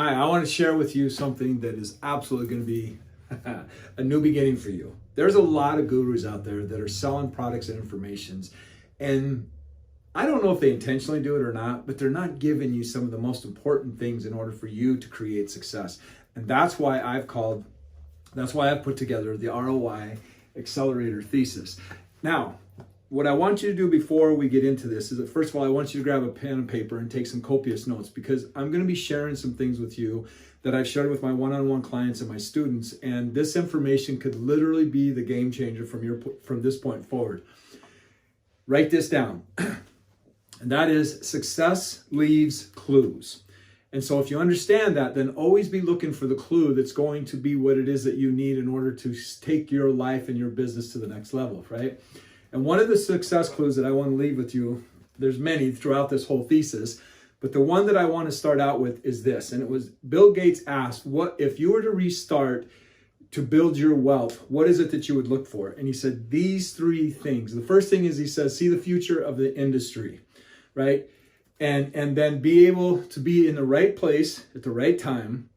Hi, I want to share with you something that is absolutely going to be a new beginning for you. There's a lot of gurus out there that are selling products and informations, and I don't know if they intentionally do it or not, but they're not giving you some of the most important things in order for you to create success. And that's why I've put together the ROI Accelerator thesis. Now, what I want you to do before we get into this is that, first of all, I want you to grab a pen and paper and take some copious notes, because I'm going to be sharing some things with you that I've shared with my one-on-one clients and my students. And this information could literally be the game changer from this point forward. Write this down. And that is, success leaves clues. And so if you understand that, then always be looking for the clue that's going to be what it is that you need in order to take your life and your business to the next level, right? And one of the success clues that I want to leave with you, there's many throughout this whole thesis, but the one that I want to start out with is this. And it was, Bill Gates asked, what if you were to restart to build your wealth, what is it that you would look for? And he said these three things. The first thing is, he says, see the future of the industry, right? And then be able to be in the right place at the right time.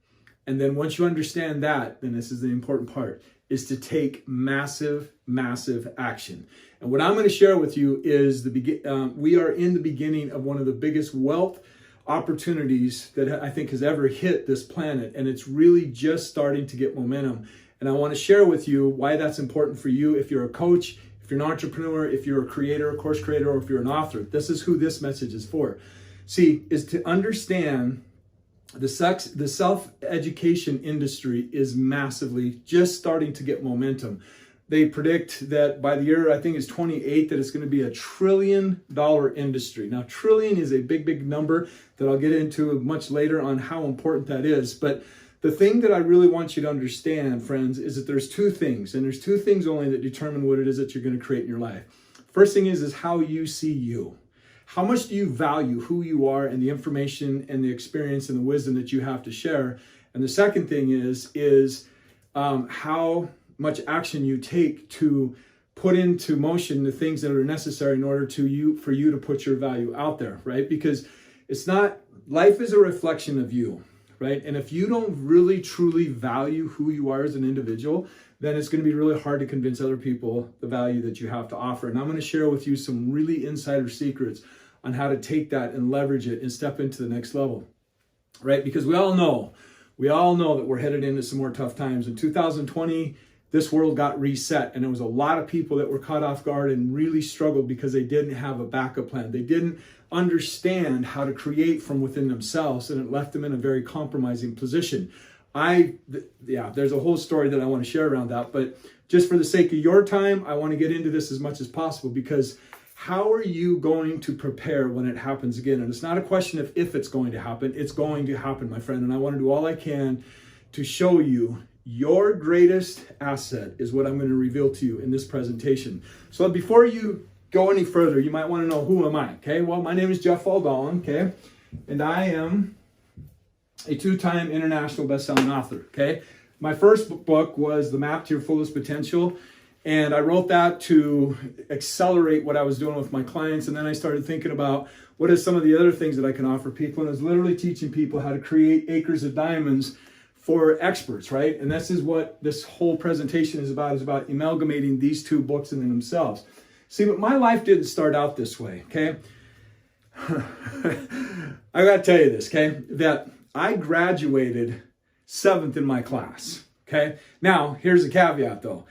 And then once you understand that, then this is the important part, is to take massive, massive action. And what I'm going to share with you is we are in the beginning of one of the biggest wealth opportunities that I think has ever hit this planet. And it's really just starting to get momentum. And I want to share with you why that's important for you if you're a coach, if you're an entrepreneur, if you're a creator, a course creator, or if you're an author. This is who this message is for. See, is to understand the self-education industry is massively just starting to get momentum. They predict that by the year, I think it's 28, that it's going to be $1 trillion industry. Now, trillion is a big, big number that I'll get into much later on how important that is. But the thing that I really want you to understand, friends, is that there's two things, and there's two things only that determine what it is that you're going to create in your life. First thing is how you see you. How much do you value who you are and the information and the experience and the wisdom that you have to share? And the second thing is how much action you take to put into motion the things that are necessary in order for you to put your value out there, right? Because life is a reflection of you, right? And if you don't really truly value who you are as an individual, then it's going to be really hard to convince other people the value that you have to offer. And I'm going to share with you some really insider secrets on how to take that and leverage it and step into the next level, right? Because we all know that we're headed into some more tough times. In 2020, this world got reset, and there was a lot of people that were caught off guard and really struggled because they didn't have a backup plan. They didn't understand how to create from within themselves, and it left them in a very compromising position. There's a whole story that I want to share around that, but just for the sake of your time, I want to get into this as much as possible, because how are you going to prepare when it happens again? And it's not a question of if it's going to happen, it's going to happen, my friend. And I want to do all I can to show you your greatest asset is what I'm going to reveal to you in this presentation. So before you go any further, you might want to know, who am I? Okay, well, my name is Jeff Faldahlin, okay? And I am a 2-time international best-selling author, okay? My first book was The Map to Your Fullest Potential. And I wrote that to accelerate what I was doing with my clients. And then I started thinking about what are some of the other things that I can offer people. And I was literally teaching people how to create acres of diamonds for experts, right? And this is what this whole presentation is about amalgamating these two books in themselves. See, but my life didn't start out this way, okay? I got to tell you this, okay? That I graduated 7th in my class, okay? Now, here's a caveat though.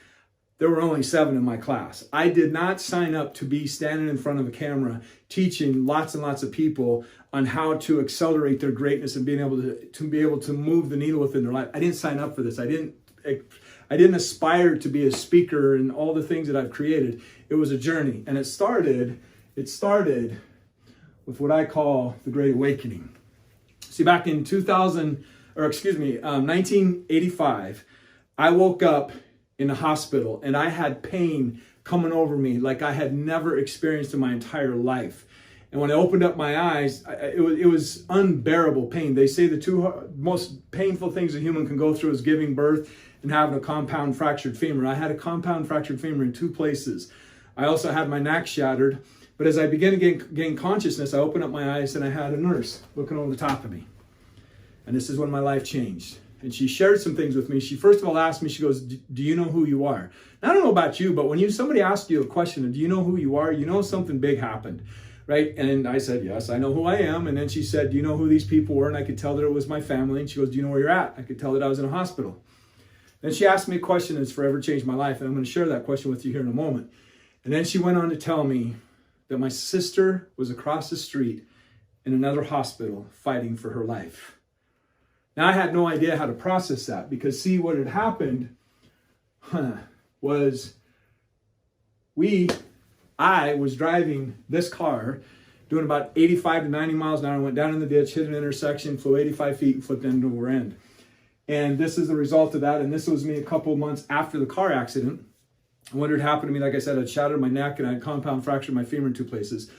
There were only 7 in my class. I did not sign up to be standing in front of a camera teaching lots and lots of people on how to accelerate their greatness and being able to move the needle within their life. I didn't sign up for this. I didn't aspire to be a speaker and all the things that I've created. It was a journey, and it started with what I call the Great Awakening. See, back in 1985, I woke up in the hospital, and I had pain coming over me like I had never experienced in my entire life. And when I opened up my eyes, it was unbearable pain. They say the two most painful things a human can go through is giving birth and having a compound fractured femur. I had a compound fractured femur in 2 places. I also had my neck shattered. But as I began to gain consciousness, I opened up my eyes and I had a nurse looking over the top of me. And this is when my life changed. And she shared some things with me. She first of all asked me, she goes, do you know who you are? Now, I don't know about you, but when somebody asks you a question of, do you know who you are? You know something big happened, right? And I said, yes, I know who I am. And then she said, do you know who these people were? And I could tell that it was my family. And she goes, do you know where you're at? I could tell that I was in a hospital. Then she asked me a question that's forever changed my life. And I'm going to share that question with you here in a moment. And then she went on to tell me that my sister was across the street in another hospital fighting for her life. Now, I had no idea how to process that because, see, what had happened was I was driving this car doing about 85 to 90 miles an hour. I went down in the ditch, hit an intersection, flew 85 feet, and flipped end over end. And this is the result of that. And this was me a couple of months after the car accident. And what had happened to me, like I said, I'd shattered my neck and I had compound fractured my femur in 2 places.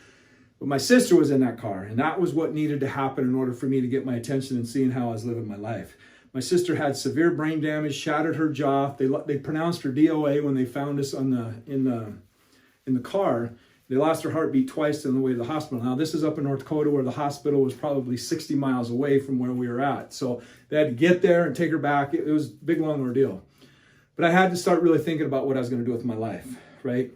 But my sister was in that car, and that was what needed to happen in order for me to get my attention and seeing how I was living my life. My sister had severe brain damage, shattered her jaw. They pronounced her DOA when they found us in the car. They lost her heartbeat twice on the way to the hospital. Now, this is up in North Dakota where the hospital was probably 60 miles away from where we were at. So they had to get there and take her back. It was a big, long ordeal. But I had to start really thinking about what I was going to do with my life, right?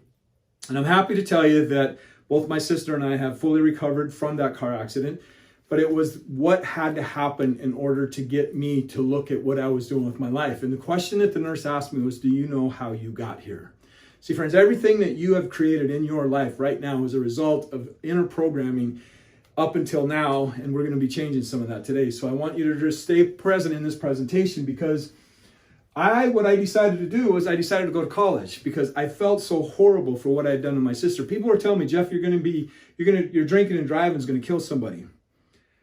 And I'm happy to tell you that both my sister and I have fully recovered from that car accident, but it was what had to happen in order to get me to look at what I was doing with my life. And the question that the nurse asked me was, do you know how you got here? See, friends, everything that you have created in your life right now is a result of inner programming up until now, and we're going to be changing some of that today. So I want you to just stay present in this presentation because what I decided to do was I decided to go to college because I felt so horrible for what I had done to my sister. People were telling me, Jeff, your drinking and driving is going to kill somebody.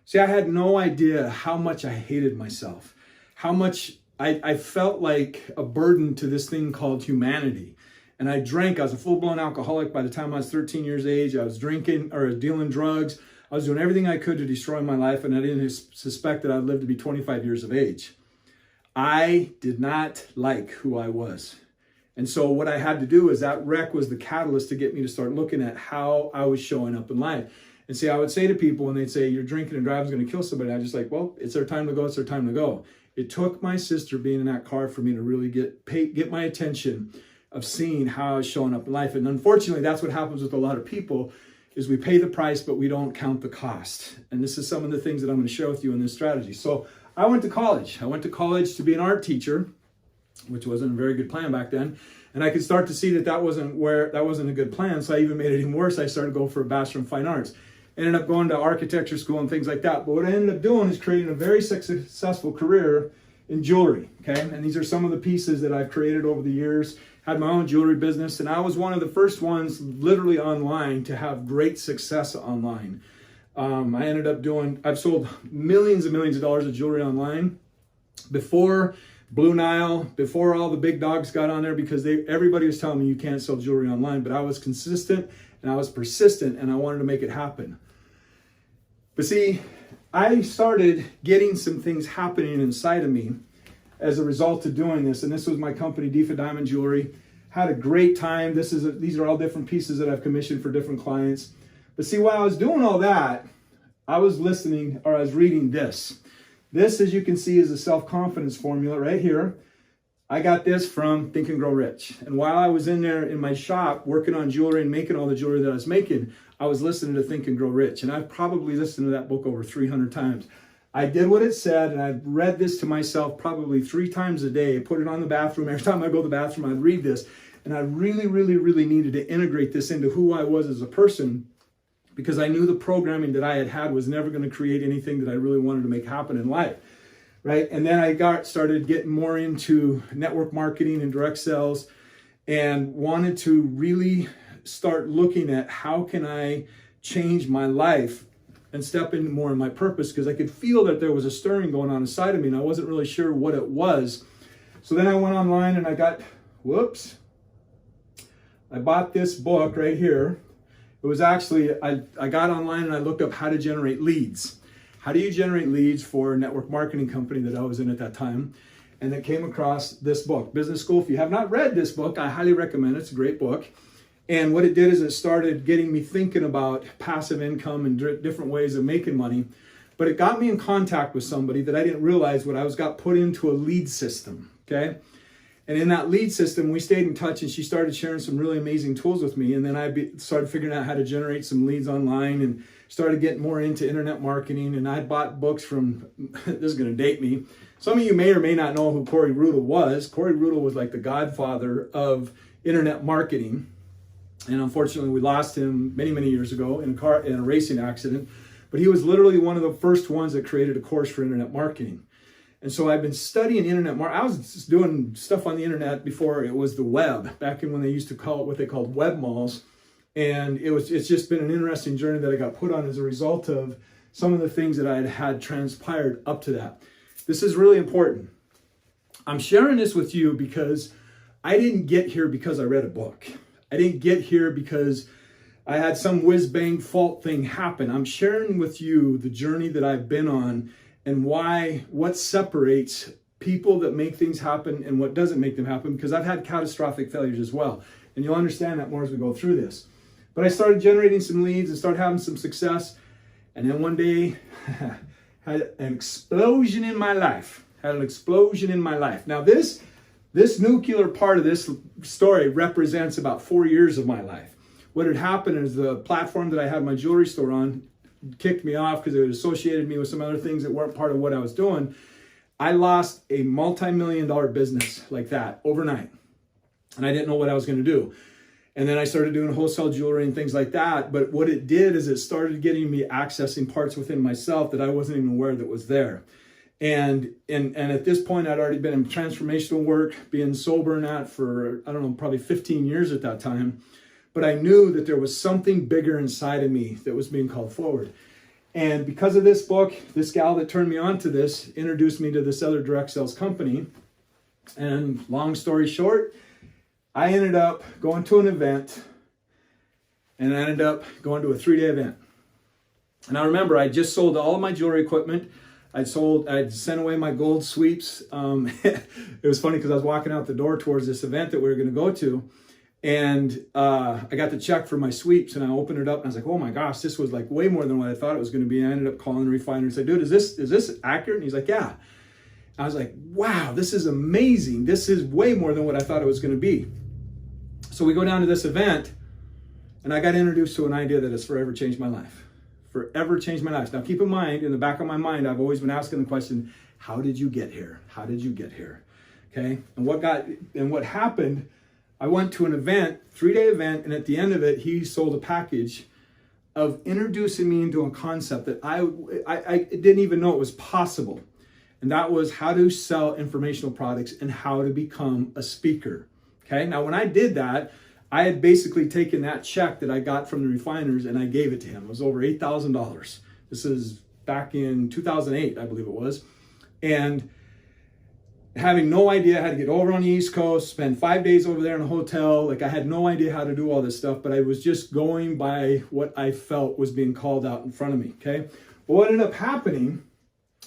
See, I had no idea how much I hated myself, how much I felt like a burden to this thing called humanity. And I drank. I was a full-blown alcoholic by the time I was 13 years of age. I was drinking or dealing drugs. I was doing everything I could to destroy my life, and I didn't suspect that I'd live to be 25 years of age. I did not like who I was. And so what I had to do is that wreck was the catalyst to get me to start looking at how I was showing up in life. And see, I would say to people when they'd say, you're drinking and driving is going to kill somebody, I just like, well, it's their time to go. It's their time to go. It took my sister being in that car for me to really get my attention of seeing how I was showing up in life. And unfortunately, that's what happens with a lot of people is we pay the price, but we don't count the cost. And this is some of the things that I'm going to share with you in this strategy. So I went to college. I went to college to be an art teacher, which wasn't a very good plan back then. And I could start to see that wasn't a good plan. So I even made it even worse. I started going for a Bachelor in Fine Arts. Ended up going to architecture school and things like that. But what I ended up doing is creating a very successful career in jewelry. Okay. And these are some of the pieces that I've created over the years. Had my own jewelry business. And I was one of the first ones literally online to have great success online. I've sold millions and millions of dollars of jewelry online before Blue Nile, before all the big dogs got on there, because everybody was telling me you can't sell jewelry online, but I was consistent and I was persistent and I wanted to make it happen. But see, I started getting some things happening inside of me as a result of doing this. And this was my company, Defa Diamond Jewelry. Had a great time. These are all different pieces that I've commissioned for different clients. But see, while I was doing all that, I was reading this. This, as you can see, is a self-confidence formula right here. I got this from Think and Grow Rich. And while I was in there in my shop working on jewelry and making all the jewelry that I was making, I was listening to Think and Grow Rich. And I've probably listened to that book over 300 times. I did what it said, and I've read this to myself probably 3 times a day. I put it on the bathroom. Every time I go to the bathroom, I'd read this. And I really, really, really needed to integrate this into who I was as a person, because I knew the programming that I had was never going to create anything that I really wanted to make happen in life, right? And then I started getting more into network marketing and direct sales and wanted to really start looking at how can I change my life and step into more in my purpose, because I could feel that there was a stirring going on inside of me and I wasn't really sure what it was. So then I went online and I bought this book right here. It was actually, I got online and I looked up how to generate leads. How do you generate leads for a network marketing company that I was in at that time? And it came across this book, Business School. If you have not read this book, I highly recommend it. It's a great book. And what it did is it started getting me thinking about passive income and different ways of making money. but it got me in contact with somebody that I didn't realize what I got put into a lead system, okay? And in that lead system, we stayed in touch, and she started sharing some really amazing tools with me. And then I started figuring out how to generate some leads online and started getting more into internet marketing. And I bought books from, this is going to date me. Some of you may or may not know who Corey Rudel was. Corey Rudel was like the godfather of internet marketing. And unfortunately, we lost him many, many years ago in a racing accident. But he was literally one of the first ones that created a course for internet marketing. And so I've been studying internet marketing. I was just doing stuff on the internet before it was the web, back in when they used to call it what they called web malls. And it's just been an interesting journey that I got put on as a result of some of the things that I had transpired up to that. This is really important. I'm sharing this with you because I didn't get here because I read a book. I didn't get here because I had some whiz-bang fault thing happen. I'm sharing with you the journey that I've been on and what separates people that make things happen and what doesn't make them happen, because I've had catastrophic failures as well. And you'll understand that more as we go through this. But I started generating some leads and started having some success. And then one day, had an explosion in my life. Now this nuclear part of this story represents about 4 years of my life. What had happened is the platform that I had my jewelry store on kicked me off because it associated me with some other things that weren't part of what I was doing. I lost a multi-million-dollar business like that overnight. And I didn't know what I was going to do. And then I started doing wholesale jewelry and things like that. But what it did is it started getting me accessing parts within myself that I wasn't even aware that was there. And at this point, I'd already been in transformational work, being sober and that for, I don't know, probably 15 years at that time. But I knew that there was something bigger inside of me that was being called forward. And because of this book, this gal that turned me on to this introduced me to this other direct sales company. And long story short, I ended up going to an event, and I ended up going to a 3-day event. And I remember I just sold all of my jewelry equipment. I'd sent away my gold sweeps. It was funny because I was walking out the door towards this event that we were going to go to. And I got the check for my sweeps, and I opened it up, and I was like, oh my gosh, this was like way more than what I thought it was going to be. And I ended up calling the refiner and said, dude, is this accurate? And he's like, yeah. I was like, wow, this is amazing. This is way more than what I thought it was going to be. So we go down to this event, and I got introduced to an idea that has forever changed my life. Forever changed my life. Now keep in mind, in the back of my mind, I've always been asking the question, how did you get here? How did you get here? Okay. And what happened, I went to an event, 3-day event, and at the end of it, he sold a package of introducing me into a concept that I didn't even know it was possible. And that was how to sell informational products and how to become a speaker. Okay. Now, when I did that, I had basically taken that check that I got from the refiners and I gave it to him. It was over $8,000. This is back in 2008, I believe it was. And having no idea how to get over on the East Coast, spend 5 days over there in a hotel. Like I had no idea how to do all this stuff, but I was just going by what I felt was being called out in front of me, okay? Well, what ended up happening,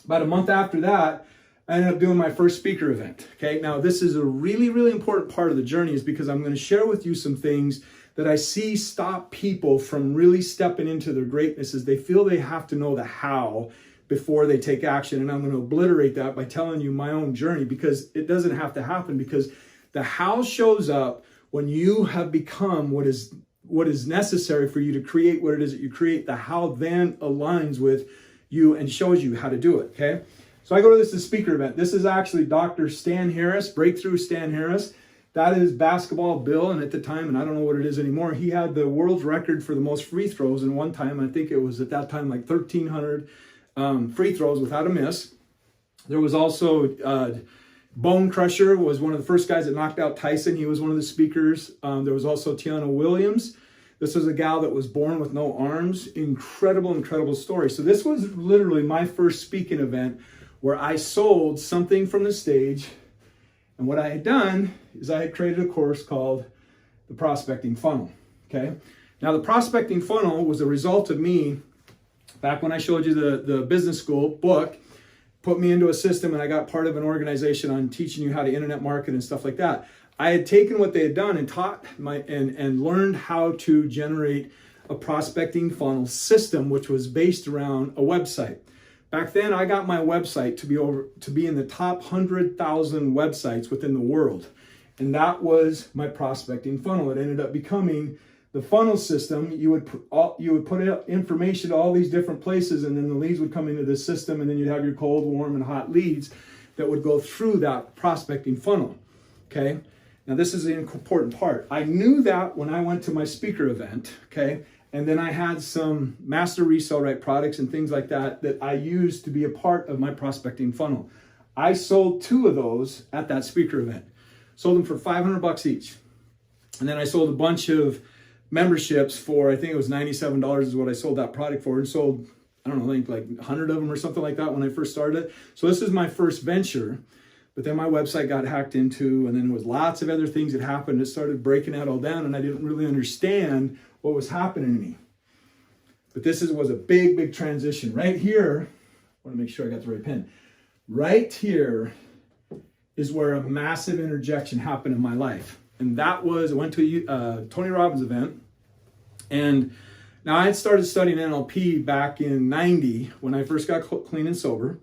about a month after that, I ended up doing my first speaker event, okay? Now, this is a really, really important part of the journey is because I'm going to share with you some things that I see stop people from really stepping into their greatness is they feel they have to know the how before they take action. And I'm going to obliterate that by telling you my own journey because it doesn't have to happen because the how shows up when you have become what is necessary for you to create what it is that you create. The how then aligns with you and shows you how to do it, okay? So I go to this speaker event. This is actually Dr. Stan Harris, Breakthrough Stan Harris. That is basketball Bill, and at the time, and I don't know what it is anymore, he had the world's record for the most free throws in one time. I think it was at that time like 1,300 free throws without a miss. There was also Bone Crusher was one of the first guys that knocked out Tyson. He was one of the speakers. There was also Tiana Williams. This was a gal that was born with no arms. Incredible, incredible story. So this was literally my first speaking event where I sold something from the stage. And what I had done is I had created a course called the Prospecting Funnel, okay? Now, the Prospecting Funnel was a result of me, back when I showed you the business school book, put me into a system and I got part of an organization on teaching you how to internet market and stuff like that. I had taken what they had done and taught and learned how to generate a prospecting funnel system, which was based around a website. Back then, I got my website to be in the top 100,000 websites within the world. And that was my prospecting funnel. It ended up becoming the funnel system. You would put out information to all these different places, and then the leads would come into the system, and then you'd have your cold, warm, and hot leads that would go through that prospecting funnel. Okay. Now this is the important part. I knew that when I went to my speaker event. Okay. And then I had some master resale right products and things like that that I used to be a part of my prospecting funnel. I sold 2 of those at that speaker event. Sold them for $500 each. And then I sold a bunch of memberships for, I think it was $97 is what I sold that product for, and sold, I don't know, like 100 of them or something like that when I first started. So this is my first venture, but then my website got hacked into, and then there was lots of other things that happened. It started breaking that all down, and I didn't really understand what was happening to me. But this was a big, big transition. Right here, I want to make sure I got the right pen. Right here is where a massive interjection happened in my life. And that was, I went to a Tony Robbins event. And now I had started studying NLP back in 90 when I first got clean and sober,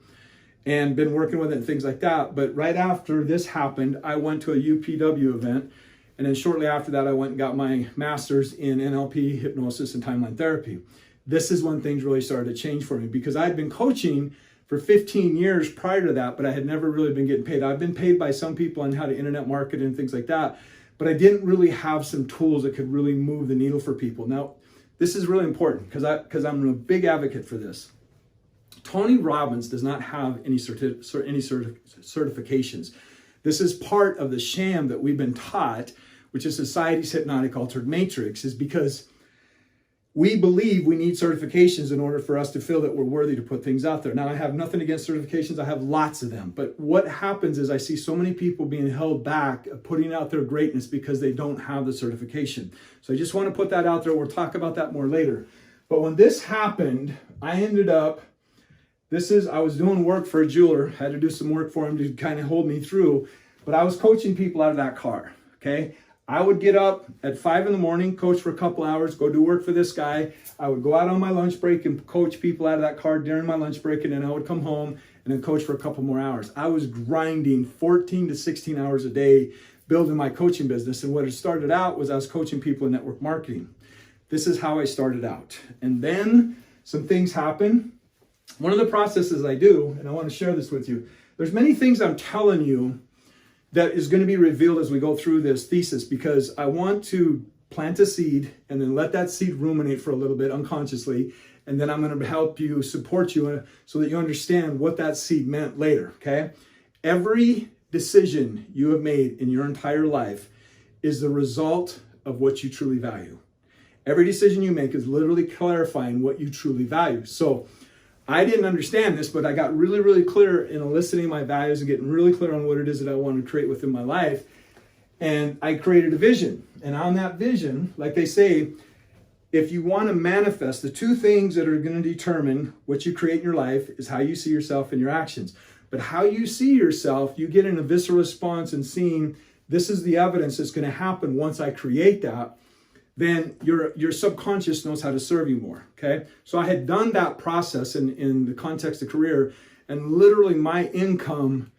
and been working with it and things like that. But right after this happened, I went to a UPW event. And then shortly after that, I went and got my master's in NLP, hypnosis, and timeline therapy. This is when things really started to change for me, because I had been coaching for 15 years prior to that, but I had never really been getting paid. I've been paid by some people on how to internet market and things like that, but I didn't really have some tools that could really move the needle for people. Now, this is really important because I'm a big advocate for this. Tony Robbins does not have any certifications. This is part of the sham that we've been taught, which is society's hypnotic altered matrix, is because we believe we need certifications in order for us to feel that we're worthy to put things out there. Now, I have nothing against certifications. I have lots of them. But what happens is I see so many people being held back of putting out their greatness because they don't have the certification. So I just want to put that out there. We'll talk about that more later. But when this happened, I ended up, I was doing work for a jeweler. I had to do some work for him to kind of hold me through. But I was coaching people out of that car, okay? I would get up at 5 in the morning, coach for a couple hours, go do work for this guy. I would go out on my lunch break and coach people out of that car during my lunch break, and then I would come home and then coach for a couple more hours. I was grinding 14 to 16 hours a day building my coaching business. And what it started out was I was coaching people in network marketing. This is how I started out. And then some things happen. One of the processes I do, and I want to share this with you, there's many things I'm telling you that is going to be revealed as we go through this thesis, because I want to plant a seed and then let that seed ruminate for a little bit unconsciously. And then I'm going to help you, support you so that you understand what that seed meant later, okay? Every decision you have made in your entire life is the result of what you truly value. Every decision you make is literally clarifying what you truly value. So I didn't understand this, but I got really, really clear in eliciting my values and getting really clear on what it is that I want to create within my life. And I created a vision. And on that vision, like they say, if you want to manifest, the 2 things that are going to determine what you create in your life is how you see yourself and your actions. But how you see yourself, you get in a visceral response and seeing this is the evidence that's going to happen once I create that. Then your subconscious knows how to serve you more, okay? So I had done that process in the context of career, and literally my income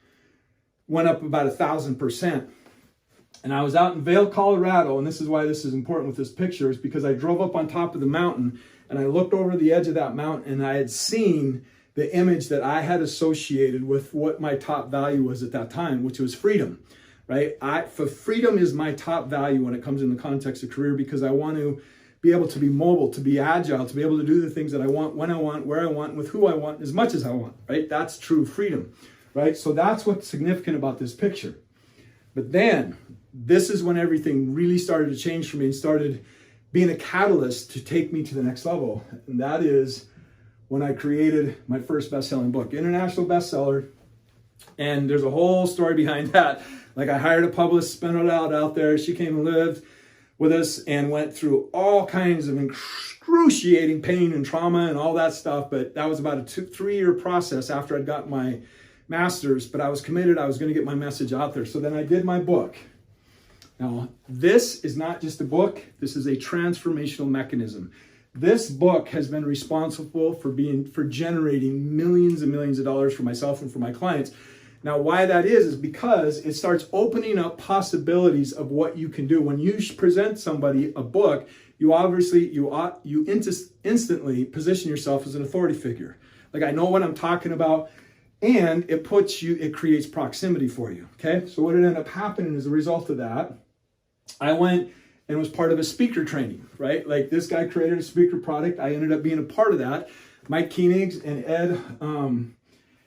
went up about 1,000%. And I was out in Vail, Colorado, and this is why this is important with this picture, is because I drove up on top of the mountain, and I looked over the edge of that mountain, and I had seen the image that I had associated with what my top value was at that time, which was freedom. Right? For freedom is my top value when it comes in the context of career, because I want to be able to be mobile, to be agile, to be able to do the things that I want, when I want, where I want, with who I want, as much as I want, right? That's true freedom, right? So that's what's significant about this picture. But then this is when everything really started to change for me and started being a catalyst to take me to the next level. And that is when I created my first best-selling book, international bestseller. And there's a whole story behind that. Like, I hired a publicist, spent it out there. She came and lived with us and went through all kinds of excruciating pain and trauma and all that stuff. But that was about a 3-year process after I'd got my master's. But I was committed. I was going to get my message out there. So then I did my book. Now, this is not just a book. This is a transformational mechanism. This book has been responsible for generating millions and millions of dollars for myself and for my clients. Now, why that is because it starts opening up possibilities of what you can do. When you present somebody a book, you instantly position yourself as an authority figure. Like, I know what I'm talking about, and it creates proximity for you. Okay, so what ended up happening as a result of that, I went and was part of a speaker training, right? Like, this guy created a speaker product. I ended up being a part of that. Mike Koenigs and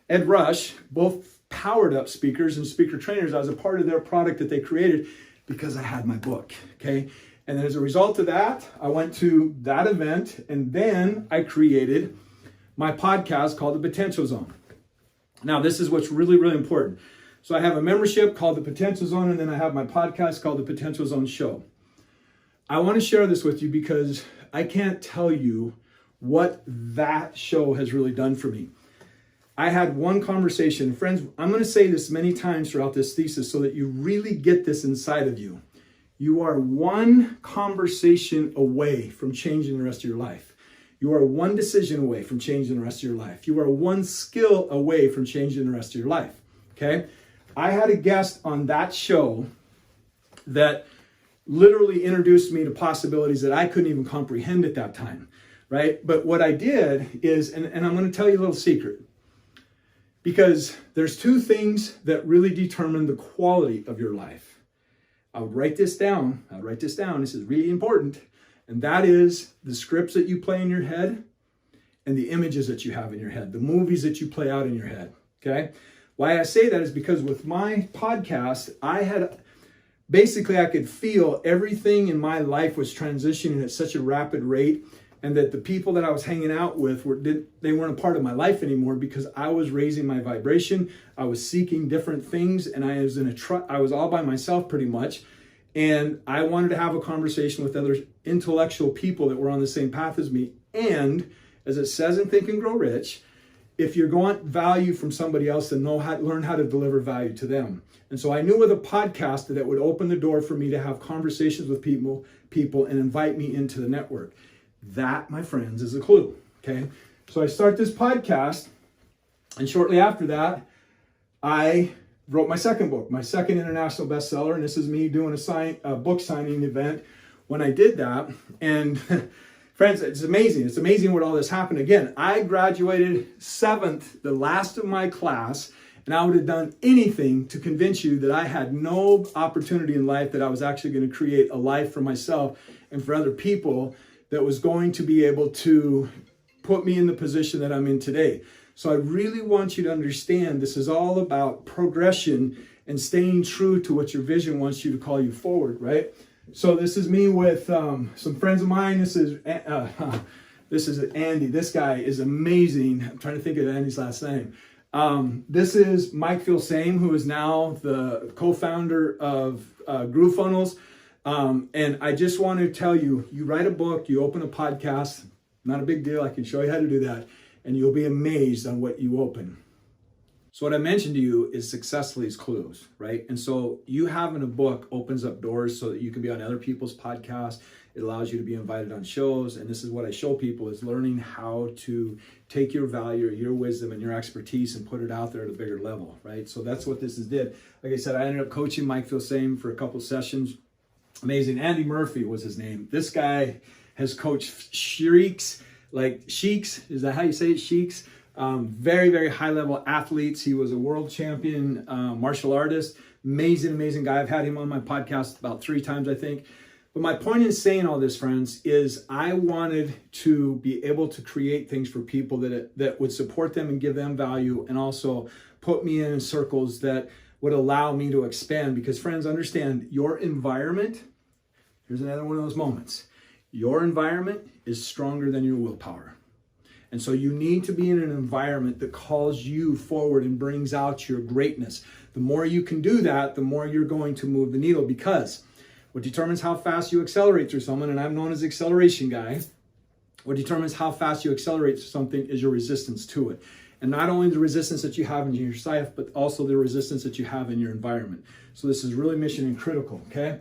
Ed Rush, both powered up speakers and speaker trainers. I was a part of their product that they created because I had my book, okay? And as a result of that, I went to that event, and then I created my podcast called The Potential Zone. Now, this is what's really, really important. So I have a membership called The Potential Zone, and then I have my podcast called The Potential Zone Show. I want to share this with you because I can't tell you what that show has really done for me. I had one conversation. Friends, I'm going to say this many times throughout this thesis so that you really get this inside of you. You are one conversation away from changing the rest of your life. You are one decision away from changing the rest of your life. You are one skill away from changing the rest of your life. Okay? I had a guest on that show that literally introduced me to possibilities that I couldn't even comprehend at that time. Right? But what I did is, and I'm going to tell you a little secret. Because there's two things that really determine the quality of your life. I would write this down. This is really important. And that is the scripts that you play in your head and the images that you have in your head, the movies that you play out in your head. Okay? Why I say that is because with my podcast, I could feel everything in my life was transitioning at such a rapid rate, and that the people that I was hanging out with they weren't a part of my life anymore because I was raising my vibration. I was seeking different things, and I was all by myself pretty much. And I wanted to have a conversation with other intellectual people that were on the same path as me. And as it says in Think and Grow Rich, if you're going value from somebody else, then learn how to deliver value to them. And so I knew with a podcast that it would open the door for me to have conversations with people and invite me into the network. That, my friends, is a clue, okay? So I start this podcast, and shortly after that, I wrote my second book, my second international bestseller, and this is me doing a book signing event when I did that. And friends, it's amazing. It's amazing what all this happened. Again, I graduated 7th, the last of my class, and I would have done anything to convince you that I had no opportunity in life, that I was actually going to create a life for myself and for other people that was going to be able to put me in the position that I'm in today. So I really want you to understand this is all about progression and staying true to what your vision wants you to call you forward, right? So this is me with some friends of mine. This is Andy. This guy is amazing. I'm trying to think of Andy's last name. This is Mike Filsame, who is now the co-founder of GrooveFunnels. And I just want to tell you, you write a book, you open a podcast, not a big deal. I can show you how to do that. And you'll be amazed on what you open. So what I mentioned to you is success leaves clues, right? And so you having a book opens up doors so that you can be on other people's podcasts. It allows you to be invited on shows. And this is what I show people is learning how to take your value, your wisdom, and your expertise and put it out there at a bigger level, right? So that's what this did. Like I said, I ended up coaching Mike Filsame for a couple sessions. Amazing. Andy Murphy was his name. This guy has coached sheiks, is that how you say it? Sheiks. Very, very high level athletes. He was a world champion martial artist. Amazing guy. I've had him on my podcast about 3 times, I think. But my point in saying all this, friends, is I wanted to be able to create things for people that would support them and give them value, and also put me in circles that would allow me to expand. Because friends, understand your environment. Here's another one of those moments. Your environment is stronger than your willpower. And so you need to be in an environment that calls you forward and brings out your greatness. The more you can do that, the more you're going to move the needle, because what determines how fast you accelerate through someone, and I'm known as the acceleration guy, what determines how fast you accelerate through something is your resistance to it. And not only the resistance that you have in yourself, but also the resistance that you have in your environment. So this is really mission critical, okay?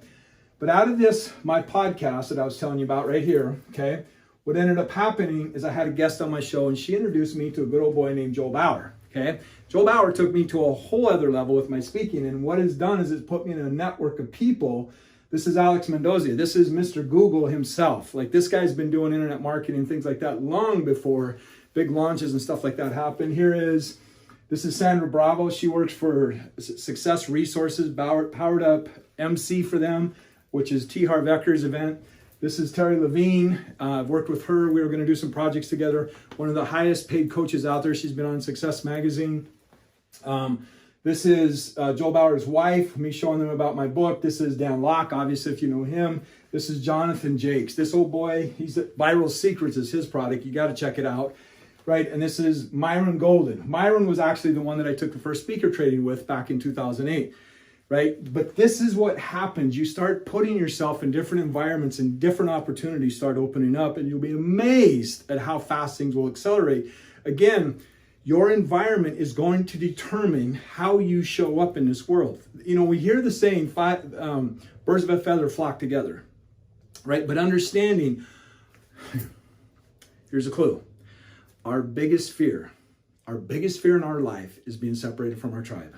But out of this, my podcast that I was telling you about right here, okay, what ended up happening is I had a guest on my show, and she introduced me to a good old boy named Joel Bauer. Okay, Joel Bauer took me to a whole other level with my speaking, and what it's done is it's put me in a network of people. This is Alex Mendoza. This is Mr. Google himself. Like, this guy's been doing internet marketing and things like that long before big launches and stuff like that happen. This is Sandra Bravo. She works for Success Resources, Powered Up MC for them, which is T. Harv Ecker's event. This is Terry Levine. I've worked with her. We were going to do some projects together. One of the highest paid coaches out there. She's been on Success Magazine. This is Joel Bauer's wife, me showing them about my book. This is Dan Locke, obviously, if you know him. This is Jonathan Jakes. This old boy, Viral Secrets is his product. You got to check it out. Right, and this is Myron Golden. Myron was actually the one that I took the first speaker training with back in 2008, right? But this is what happens. You start putting yourself in different environments and different opportunities start opening up, and you'll be amazed at how fast things will accelerate. Again, your environment is going to determine how you show up in this world. You know, we hear the saying, birds of a feather flock together, right? But understanding, here's a clue. Our biggest fear in our life is being separated from our tribe,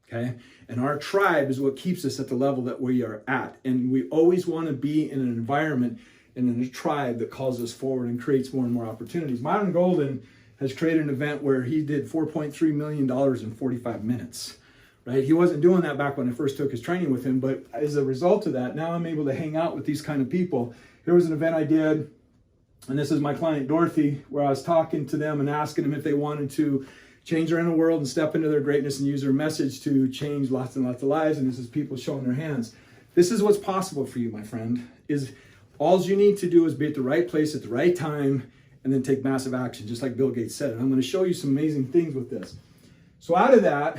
okay? And our tribe is what keeps us at the level that we are at. And we always want to be in an environment and in a tribe that calls us forward and creates more and more opportunities. Myron Golden has created an event where he did $4.3 million in 45 minutes, right? He wasn't doing that back when I first took his training with him, but as a result of that, now I'm able to hang out with these kind of people. Here was an event I did. And this is my client, Dorothy, where I was talking to them and asking them if they wanted to change their inner world and step into their greatness and use their message to change lots and lots of lives. And this is people showing their hands. This is what's possible for you, my friend, is all you need to do is be at the right place at the right time and then take massive action, just like Bill Gates said. And I'm going to show you some amazing things with this. So out of that,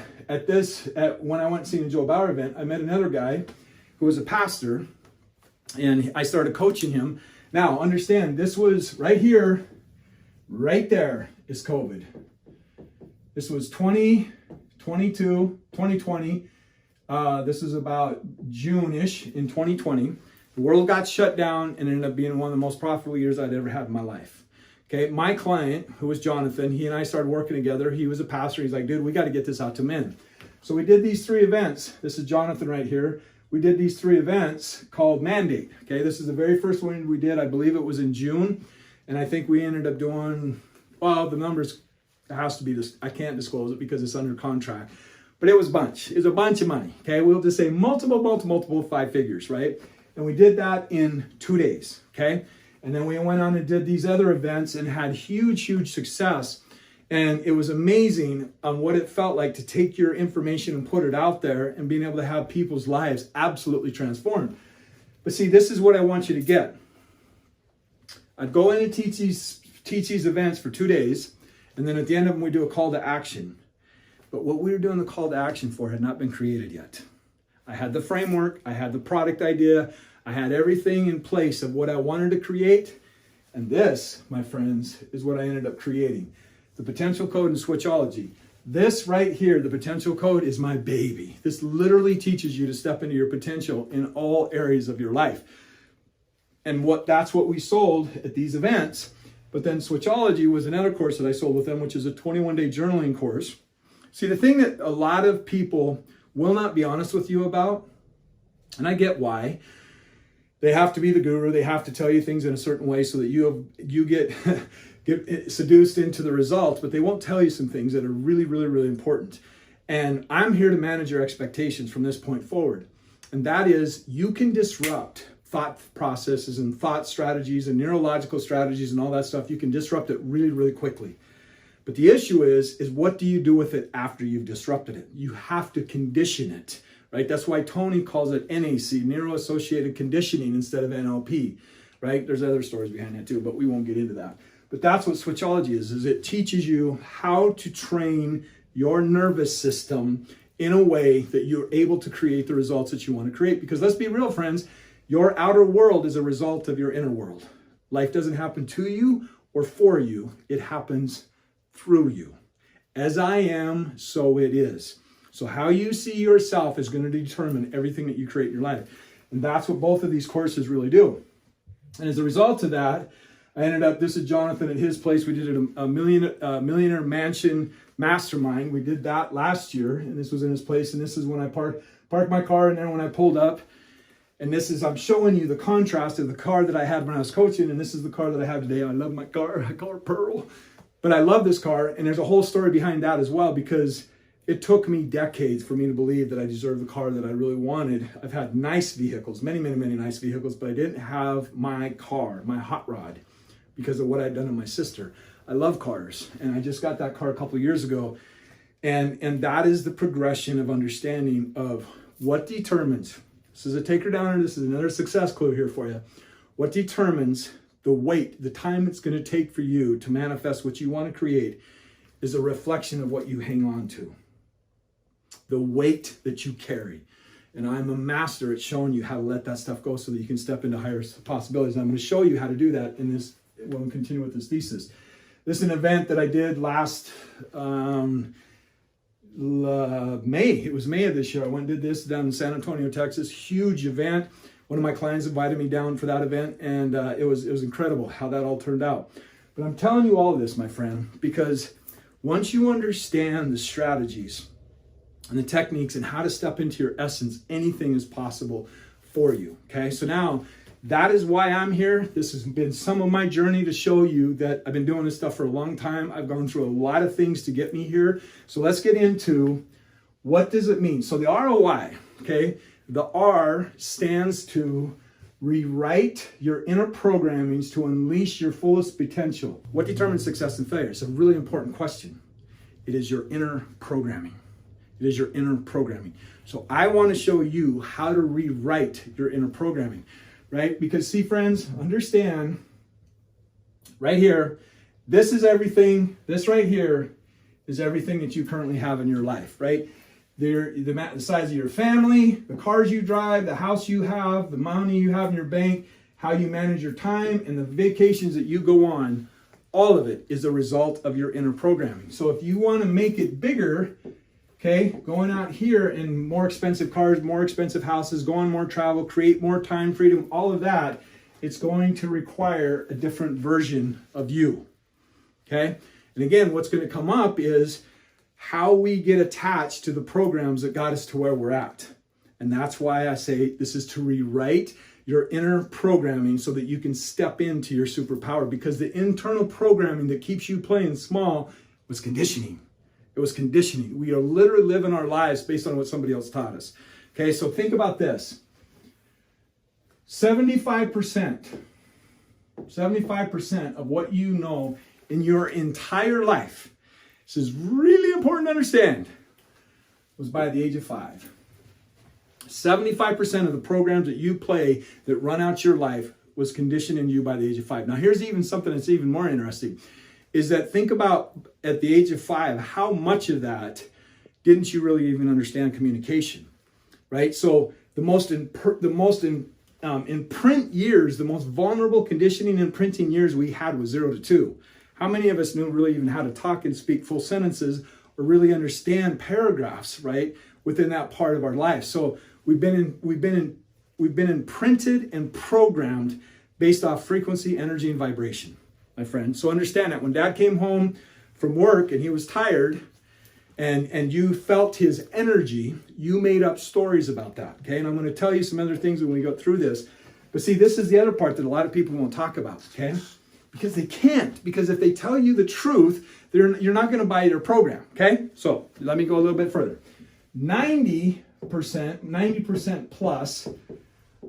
when I went to see the Joel Bauer event, I met another guy who was a pastor, and I started coaching him. Now, understand, this was right here, right there is COVID. This was 2020. This is about June-ish in 2020. The world got shut down and ended up being one of the most profitable years I'd ever had in my life. Okay, my client, who was Jonathan, he and I started working together. He was a pastor. He's like, dude, we got to get this out to men. So we did these 3 events. This is Jonathan right here. We did these 3 events called Mandate. Okay, this is the very first one we did. I believe it was in June. And I think we ended up doing, well, the numbers has to be this. I can't disclose it because it's under contract. But it was a bunch. It was a bunch of money. Okay, we'll just say multiple 5 figures, right? And we did that in 2 days. Okay, and then we went on and did these other events and had huge success. And it was amazing on what it felt like to take your information and put it out there and being able to have people's lives absolutely transformed. But see, this is what I want you to get. I'd go in and teach these events for 2 days, and then at the end of them, we do a call to action. But what we were doing the call to action for had not been created yet. I had the framework, I had the product idea, I had everything in place of what I wanted to create. And this, my friends, is what I ended up creating. The potential code and switchology. This right here, the potential code, is my baby. This literally teaches you to step into your potential in all areas of your life. And that's what we sold at these events. But then switchology was another course that I sold with them, which is a 21-day journaling course. See, the thing that a lot of people will not be honest with you about, and I get why, they have to be the guru. They have to tell you things in a certain way so that you get get seduced into the results, but they won't tell you some things that are really important. And I'm here to manage your expectations from this point forward. And that is, you can disrupt thought processes and thought strategies and neurological strategies and all that stuff. You can disrupt it really quickly. But the issue is what do you do with it after you've disrupted it? You have to condition it, right? That's why Tony calls it NAC, neuro-associated conditioning, instead of NLP, right? There's other stories behind that too, but we won't get into that. But that's what switchology is it teaches you how to train your nervous system in a way that you're able to create the results that you want to create. Because let's be real, friends, your outer world is a result of your inner world. Life doesn't happen to you or for you. It happens through you. As I am, so it is. So how you see yourself is going to determine everything that you create in your life. And that's what both of these courses really do. And as a result of that, I ended up, this is Jonathan at his place. We did a millionaire mansion mastermind. We did that last year, and this was in his place. And this is when I parked my car, and then when I pulled up, and this is, I'm showing you the contrast of the car that I had when I was coaching, and this is the car that I have today. I love my car. I call her Pearl. But I love this car, and there's a whole story behind that as well, because it took me decades for me to believe that I deserved the car that I really wanted. I've had nice vehicles, many, many, many nice vehicles, but I didn't have my car, my hot rod, because of what I'd done to my sister. I love cars, and I just got that car a couple of years ago, and that is the progression of understanding of what determines. This is a taker downer. This is another success clue here for you. What determines the weight, the time it's going to take for you to manifest what you want to create is a reflection of what you hang on to. The weight that you carry. And I'm a master at showing you how to let that stuff go so that you can step into higher possibilities. And I'm going to show you how to do that in this when we continue with this thesis. This is an event that I did last May. It was May of this year. I went and did this down in San Antonio, Texas. Huge event. One of my clients invited me down for that event, and it was incredible how that all turned out. But I'm telling you all of this, my friend, because once you understand the strategies and the techniques and how to step into your essence, anything is possible for you. Okay, so now that is why I'm here. This has been some of my journey to show you that I've been doing this stuff for a long time. I've gone through a lot of things to get me here. So let's get into what does it mean. So the ROI, okay, the R stands to rewrite your inner programmings to unleash your fullest potential. What determines success and failure? It's a really important question. It is your inner programming. It is your inner programming. So I want to show you how to rewrite your inner programming, right? Because see, friends, understand right here, this is everything. This right here is everything that you currently have in your life, right? The size of your family, the cars you drive, the house you have, the money you have in your bank, how you manage your time, and the vacations that you go on, all of it is a result of your inner programming. So if you want to make it bigger, okay, going out here in more expensive cars, more expensive houses, go on more travel, create more time freedom, all of that, it's going to require a different version of you, okay? And again, what's going to come up is how we get attached to the programs that got us to where we're at. And that's why I say this is to rewrite your inner programming so that you can step into your superpower, because the internal programming that keeps you playing small was conditioning. It was conditioning. We are literally living our lives based on what somebody else taught us. Okay, so think about this. 75% of what you know in your entire life, this is really important to understand, was by the age of 5. 75% of the programs that you play that run out your life was conditioned in you by the age of 5. Now here's even something that's even more interesting, is that think about at the age of 5, how much of that didn't you really even understand communication, right? So the most in print years, the most vulnerable conditioning and printing years we had was 0 to 2. How many of us knew really even how to talk and speak full sentences or really understand paragraphs, right, within that part of our life? So we've been imprinted and programmed based off frequency, energy, and vibration, my friend. So understand that when Dad came home from work and he was tired and you felt his energy, you made up stories about that, okay? And I'm going to tell you some other things when we go through this. But see, this is the other part that a lot of people won't talk about, okay? Because they can't. Because if they tell you the truth, you're not going to buy their program, okay? So let me go a little bit further. 90% plus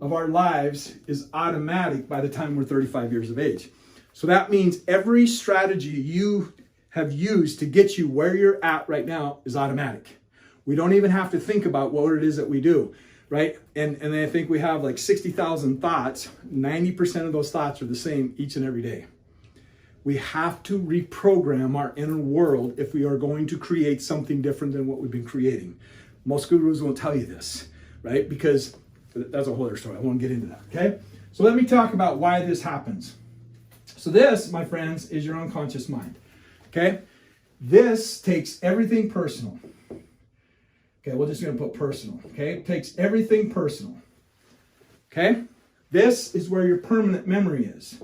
of our lives is automatic by the time we're 35 years of age. So that means every strategy you have used to get you where you're at right now is automatic. We don't even have to think about what it is that we do, right? And I think we have like 60,000 thoughts. 90% of those thoughts are the same each and every day. We have to reprogram our inner world if we are going to create something different than what we've been creating. Most gurus won't tell you this, right? Because that's a whole other story. I won't get into that, okay? So let me talk about why this happens. So this, my friends, is your unconscious mind, okay? This takes everything personal. Okay, we're just going to put personal, okay? It takes everything personal, okay? This is where your permanent memory is.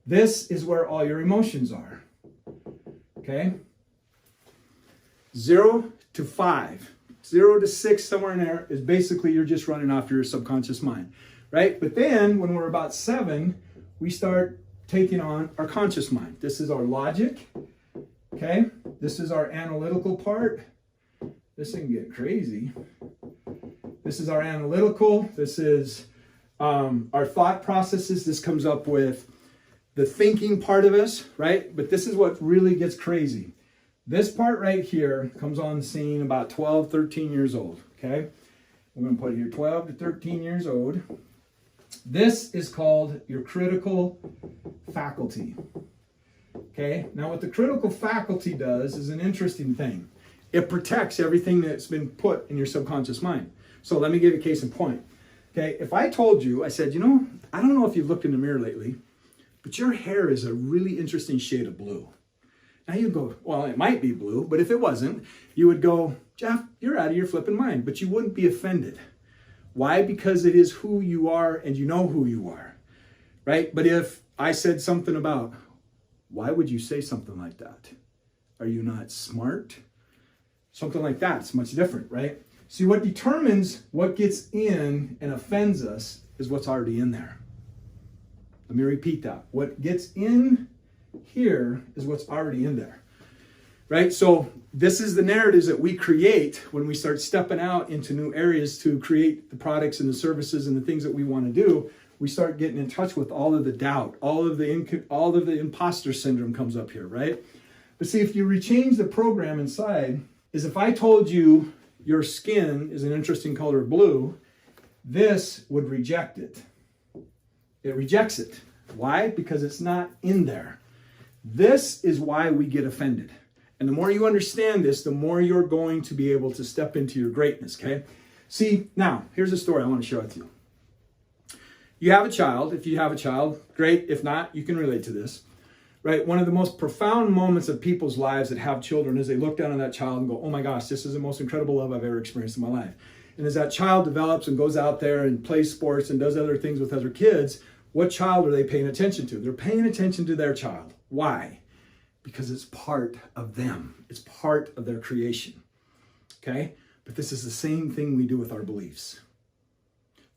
This is where all your emotions are. Okay? 0 to 5. 0 to 6, somewhere in there, is basically you're just running off your subconscious mind, right? But then when we're about 7, we start taking on our conscious mind. This is our logic, okay? This is our analytical part. This can get crazy. This is our analytical. This is our thought processes. This comes up with the thinking part of us, right? But this is what really gets crazy. This part right here comes on the scene about 12, 13 years old, okay? We're going to put here 12 to 13 years old. This is called your critical faculty, okay? Now, what the critical faculty does is an interesting thing. It protects everything that's been put in your subconscious mind. So let me give you a case in point, okay? If I told you, I said, you know, I don't know if you've looked in the mirror lately, but your hair is a really interesting shade of blue. Now you go, well, it might be blue, but if it wasn't, you would go, Jeff, you're out of your flipping mind, but you wouldn't be offended. Why? Because it is who you are and you know who you are, right? But if I said something about, why would you say something like that? Are you not smart? Something like that. It's much different, right? See, what determines what gets in and offends us is what's already in there. Let me repeat that. What gets in here is what's already in there, right? So this is the narratives that we create when we start stepping out into new areas to create the products and the services and the things that we want to do. We start getting in touch with all of the doubt, all of the imposter syndrome comes up here, right? But see, if you rechange the program inside, is if I told you your skin is an interesting color blue, this would reject it. It rejects it. Why? Because it's not in there. This is why we get offended. And the more you understand this, the more you're going to be able to step into your greatness, okay? See, now, here's a story I want to share with you. You have a child. If you have a child, great. If not, you can relate to this, right? One of the most profound moments of people's lives that have children is they look down on that child and go, oh my gosh, this is the most incredible love I've ever experienced in my life. And as that child develops and goes out there and plays sports and does other things with other kids, what child are they paying attention to? They're paying attention to their child. Why? Because it's part of them. It's part of their creation. Okay? But this is the same thing we do with our beliefs.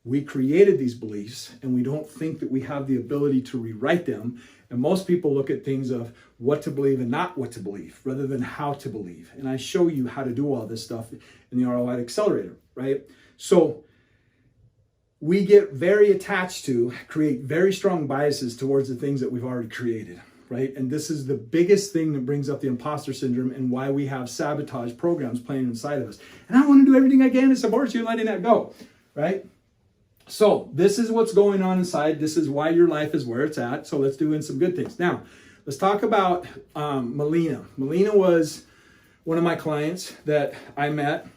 We created these beliefs and we don't think that we have the ability to rewrite them. And most people look at things of what to believe and not what to believe rather than how to believe. And I show you how to do all this stuff in the ROI Accelerator, right? So we get very attached to, create very strong biases towards the things that we've already created, right? And this is the biggest thing that brings up the imposter syndrome and why we have sabotage programs playing inside of us. And I want to do everything I can to support you letting that go, right? So this is what's going on inside. This is why your life is where it's at. So let's do in some good things. Now, let's talk about Melina. Melina was one of my clients that I met.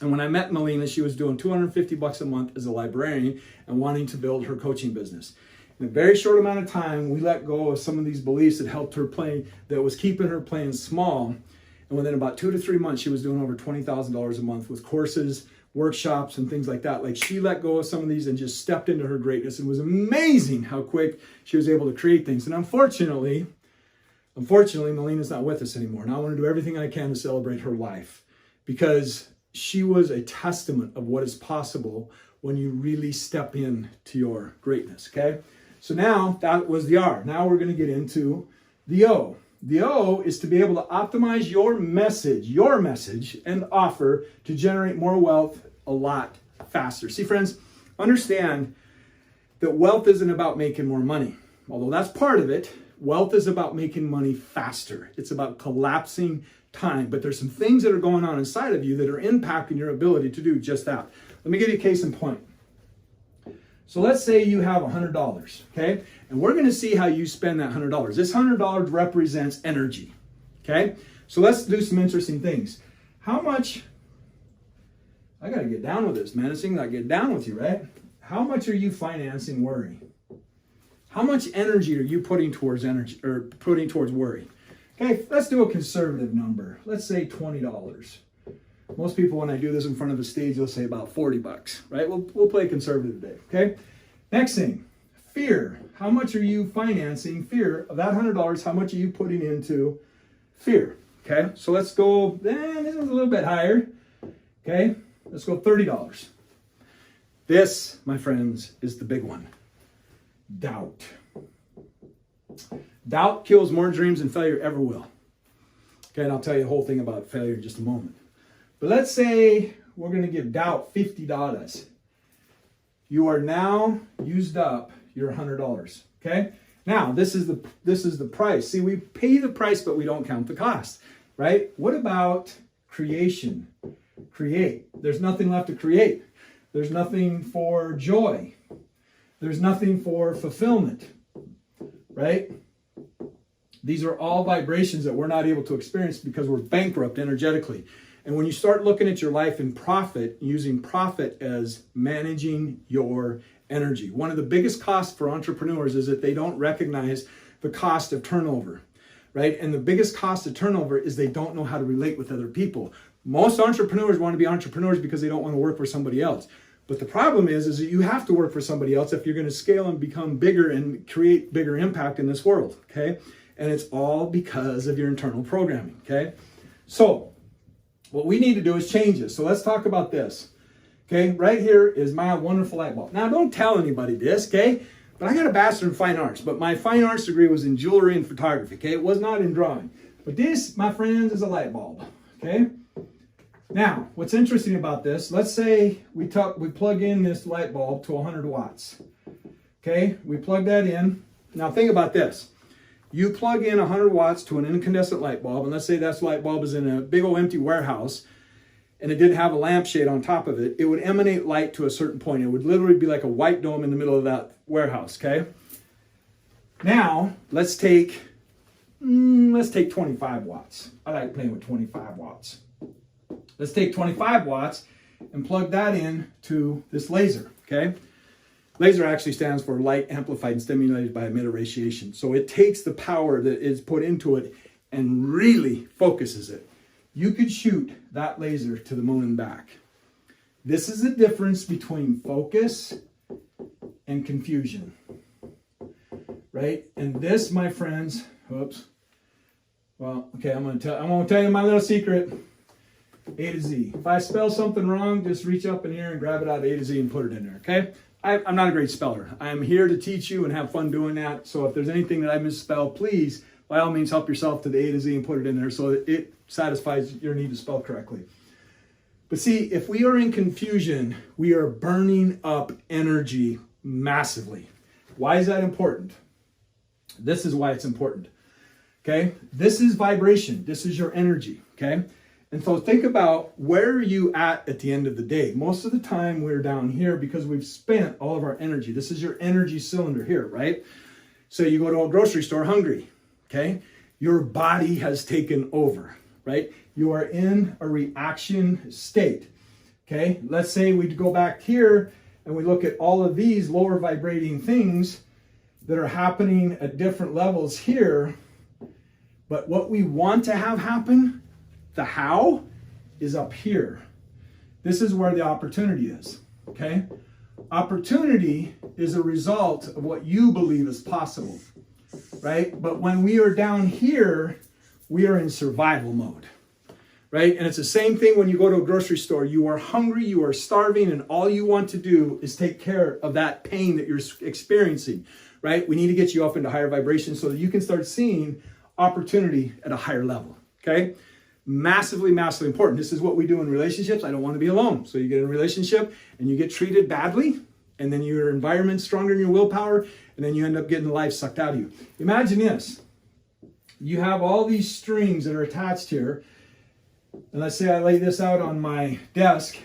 And when I met Melina, she was doing $250 a month as a librarian and wanting to build her coaching business. In a very short amount of time, we let go of some of these beliefs that helped her play, that was keeping her playing small. And within about 2 to 3 months, she was doing over $20,000 a month with courses, workshops, and things like that. Like, she let go of some of these and just stepped into her greatness. It was amazing how quick she was able to create things. And unfortunately, Melina's not with us anymore. And I want to do everything I can to celebrate her life, because she was a testament of what is possible when you really step into your greatness, okay? So now that was the R. Now we're going to get into the O. The O is to be able to optimize your message and offer to generate more wealth a lot faster. See, friends, understand that wealth isn't about making more money. Although that's part of it, wealth is about making money faster. It's about collapsing time. But there's some things that are going on inside of you that are impacting your ability to do just that. Let me give you a case in point. So let's say you have $100, okay? And we're going to see how you spend that $100. This $100 represents energy, okay? So let's do some interesting things. How much, I got to get down with this, man. This thing got to get down with you, right? How much are you financing worry? How much energy are you putting towards worry? Okay, let's do a conservative number. Let's say $20. Most people, when I do this in front of a stage, they'll say about $40, right? We'll play conservative today, okay? Next thing, fear. How much are you financing fear? Of that $100, how much are you putting into fear? Okay, so let's go, this is a little bit higher. Okay, let's go $30. This, my friends, is the big one. Doubt. Doubt kills more dreams than failure ever will. Okay, and I'll tell you the whole thing about failure in just a moment. But let's say we're going to give doubt $50. You are now used up your $100. Okay? Now, this is the price. See, we pay the price, but we don't count the cost, right? What about creation? Create. There's nothing left to create. There's nothing for joy. There's nothing for fulfillment, right? These are all vibrations that we're not able to experience because we're bankrupt energetically. And when you start looking at your life in profit, using profit as managing your energy, one of the biggest costs for entrepreneurs is that they don't recognize the cost of turnover, right? And the biggest cost of turnover is they don't know how to relate with other people. Most entrepreneurs want to be entrepreneurs because they don't want to work for somebody else. But the problem is that you have to work for somebody else if you're going to scale and become bigger and create bigger impact in this world, okay? And it's all because of your internal programming, okay? So what we need to do is change this. So let's talk about this, okay? Right here is my wonderful light bulb. Now, don't tell anybody this, okay? But I got a bachelor in fine arts, but my fine arts degree was in jewelry and photography, okay? It was not in drawing. But this, my friends, is a light bulb, okay? Now, what's interesting about this, let's say we plug in this light bulb to 100 watts. Okay, we plug that in. Now think about this. You plug in 100 watts to an incandescent light bulb, and let's say that light bulb is in a big old empty warehouse, and it didn't have a lampshade on top of it. It would emanate light to a certain point. It would literally be like a white dome in the middle of that warehouse, okay? Now, let's take 25 watts. I like playing with 25 watts. Let's take 25 watts and plug that in to this laser, okay? Laser actually stands for light amplified and stimulated by emitted radiation. So it takes the power that is put into it and really focuses it. You could shoot that laser to the moon and back. This is the difference between focus and confusion, right? And this, my friends, oops. Well, okay, I'm gonna tell you my little secret. A to Z. If I spell something wrong, just reach up in here and grab it out of A to Z and put it in there, okay? I'm not a great speller. I'm here to teach you and have fun doing that. So if there's anything that I misspell, please, by all means, help yourself to the A to Z and put it in there so that it satisfies your need to spell correctly. But see, if we are in confusion, we are burning up energy massively. Why is that important? This is why it's important, okay? This is vibration. This is your energy, okay? And so think about, where are you at the end of the day? Most of the time we're down here because we've spent all of our energy. This is your energy cylinder here, right? So you go to a grocery store hungry, okay? Your body has taken over, right? You are in a reaction state, okay? Let's say we go back here and we look at all of these lower vibrating things that are happening at different levels here. But what we want to have happen, the how, is up here. This is where the opportunity is, okay? Opportunity is a result of what you believe is possible, right? But when we are down here, we are in survival mode, right? And it's the same thing when you go to a grocery store. You are hungry, you are starving, and all you want to do is take care of that pain that you're experiencing, right? We need to get you up into higher vibrations so that you can start seeing opportunity at a higher level, okay? Massively, massively important. This is what we do in relationships. I don't want to be alone. So you get in a relationship and you get treated badly, and then your environment's stronger than your willpower, and then you end up getting the life sucked out of you. Imagine this. You have all these strings that are attached here, and let's say I lay this out on my desk,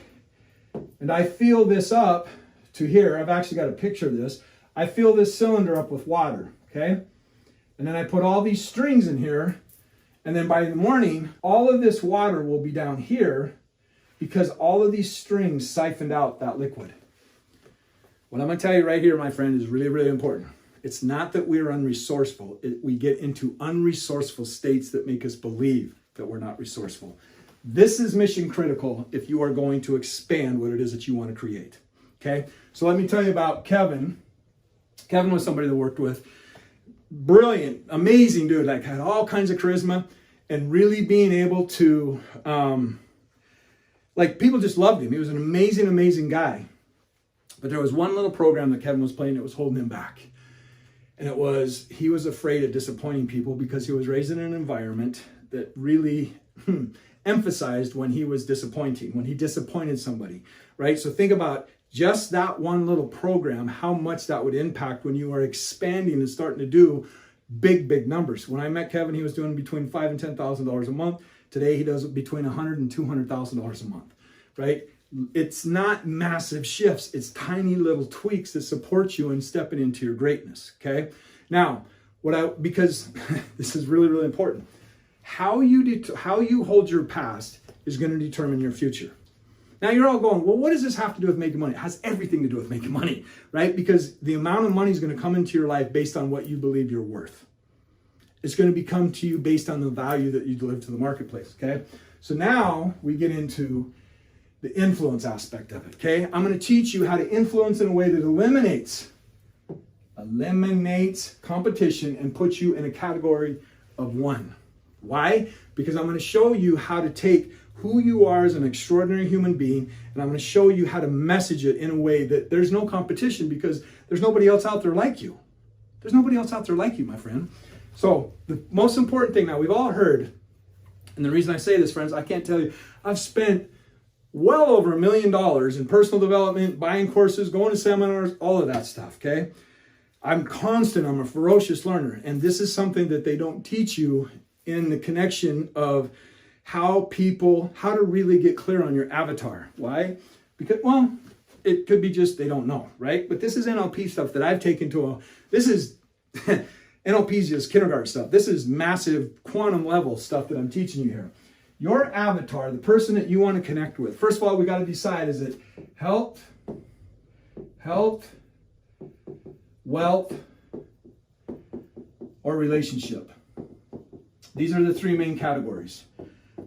and I fill this up to here. I've actually got a picture of this. I fill this cylinder up with water, okay? And then I put all these strings in here, and then by the morning, all of this water will be down here because all of these strings siphoned out that liquid. What I'm going to tell you right here, my friend, is really, really important. It's not that we're unresourceful. We get into unresourceful states that make us believe that we're not resourceful. This is mission critical if you are going to expand what it is that you want to create. Okay? So let me tell you about Kevin. Kevin was somebody that worked with. Brilliant, amazing dude, like had all kinds of charisma, and really being able to, like people just loved him. He was an amazing, amazing guy. But there was one little program that Kevin was playing that was holding him back. And it was, he was afraid of disappointing people because he was raised in an environment that really emphasized when he was disappointing, when he disappointed somebody, right? So think about just that one little program, how much that would impact when you are expanding and starting to do big numbers. When I met Kevin, he was doing between $5,000 and $10,000 a month. Today, he does between $100,000 and $200,000 a month, right? It's not massive shifts. It's tiny little tweaks that support you in stepping into your greatness, okay? Now, because this is really, really important, how you hold your past is going to determine your future. Now you're all going, well, what does this have to do with making money? It has everything to do with making money, right? Because the amount of money is going to come into your life based on what you believe you're worth. It's going to become to you based on the value that you deliver to the marketplace, okay? So now we get into the influence aspect of it, okay? I'm going to teach you how to influence in a way that eliminates competition and puts you in a category of one. Why? Because I'm going to show you how to take who you are as an extraordinary human being, and I'm going to show you how to message it in a way that there's no competition, because there's nobody else out there like you. There's nobody else out there like you, my friend. So the most important thing, now we've all heard, and the reason I say this, friends, I can't tell you, I've spent well over $1 million in personal development, buying courses, going to seminars, all of that stuff, okay? I'm a ferocious learner, and this is something that they don't teach you in the connection of how to really get clear on your avatar. Why? Because, well, it could be just they don't know, right? But this is NLP stuff that I've taken this is, NLP is just kindergarten stuff. This is massive quantum level stuff that I'm teaching you here. Your avatar, the person that you want to connect with. First of all, we got to decide, is it health, wealth, or relationship? These are the three main categories,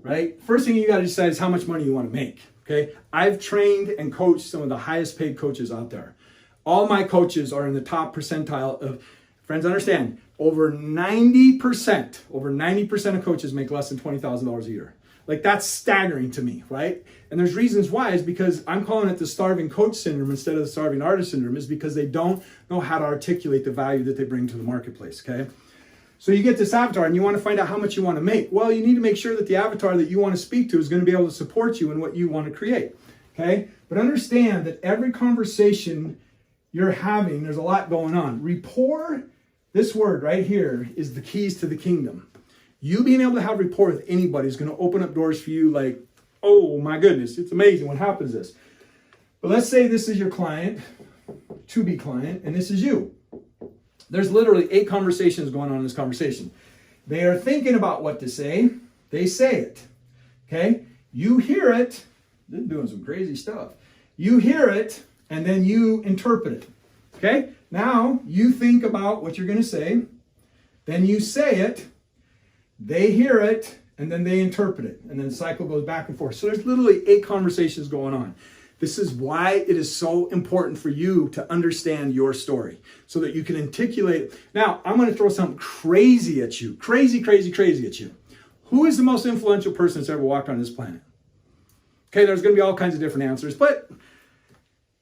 right? First thing you got to decide is how much money you want to make, okay? I've trained and coached some of the highest paid coaches out there. All my coaches are in the top percentile of, friends, understand, over 90% of coaches make less than $20,000 a year. Like, that's staggering to me, right? And there's reasons why, is because I'm calling it the starving coach syndrome instead of the starving artist syndrome, is because they don't know how to articulate the value that they bring to the marketplace, okay? So you get this avatar and you want to find out how much you want to make. Well, you need to make sure that the avatar that you want to speak to is going to be able to support you in what you want to create, okay? But understand that every conversation you're having, there's a lot going on. Rapport, this word right here, is the keys to the kingdom. You being able to have rapport with anybody is going to open up doors for you like, oh my goodness, it's amazing what happens this. But let's say this is your client, to-be client, and this is you. There's literally 8 conversations going on in this conversation. They are thinking about what to say. They say it, okay? You hear it. They're doing some crazy stuff. You hear it, and then you interpret it, okay? Now, you think about what you're going to say. Then you say it. They hear it, and then they interpret it. And then the cycle goes back and forth. So there's literally 8 conversations going on. This is why it is so important for you to understand your story so that you can articulate it. Now, I'm going to throw something crazy at you. Crazy at you. Who is the most influential person that's ever walked on this planet? Okay, there's going to be all kinds of different answers. But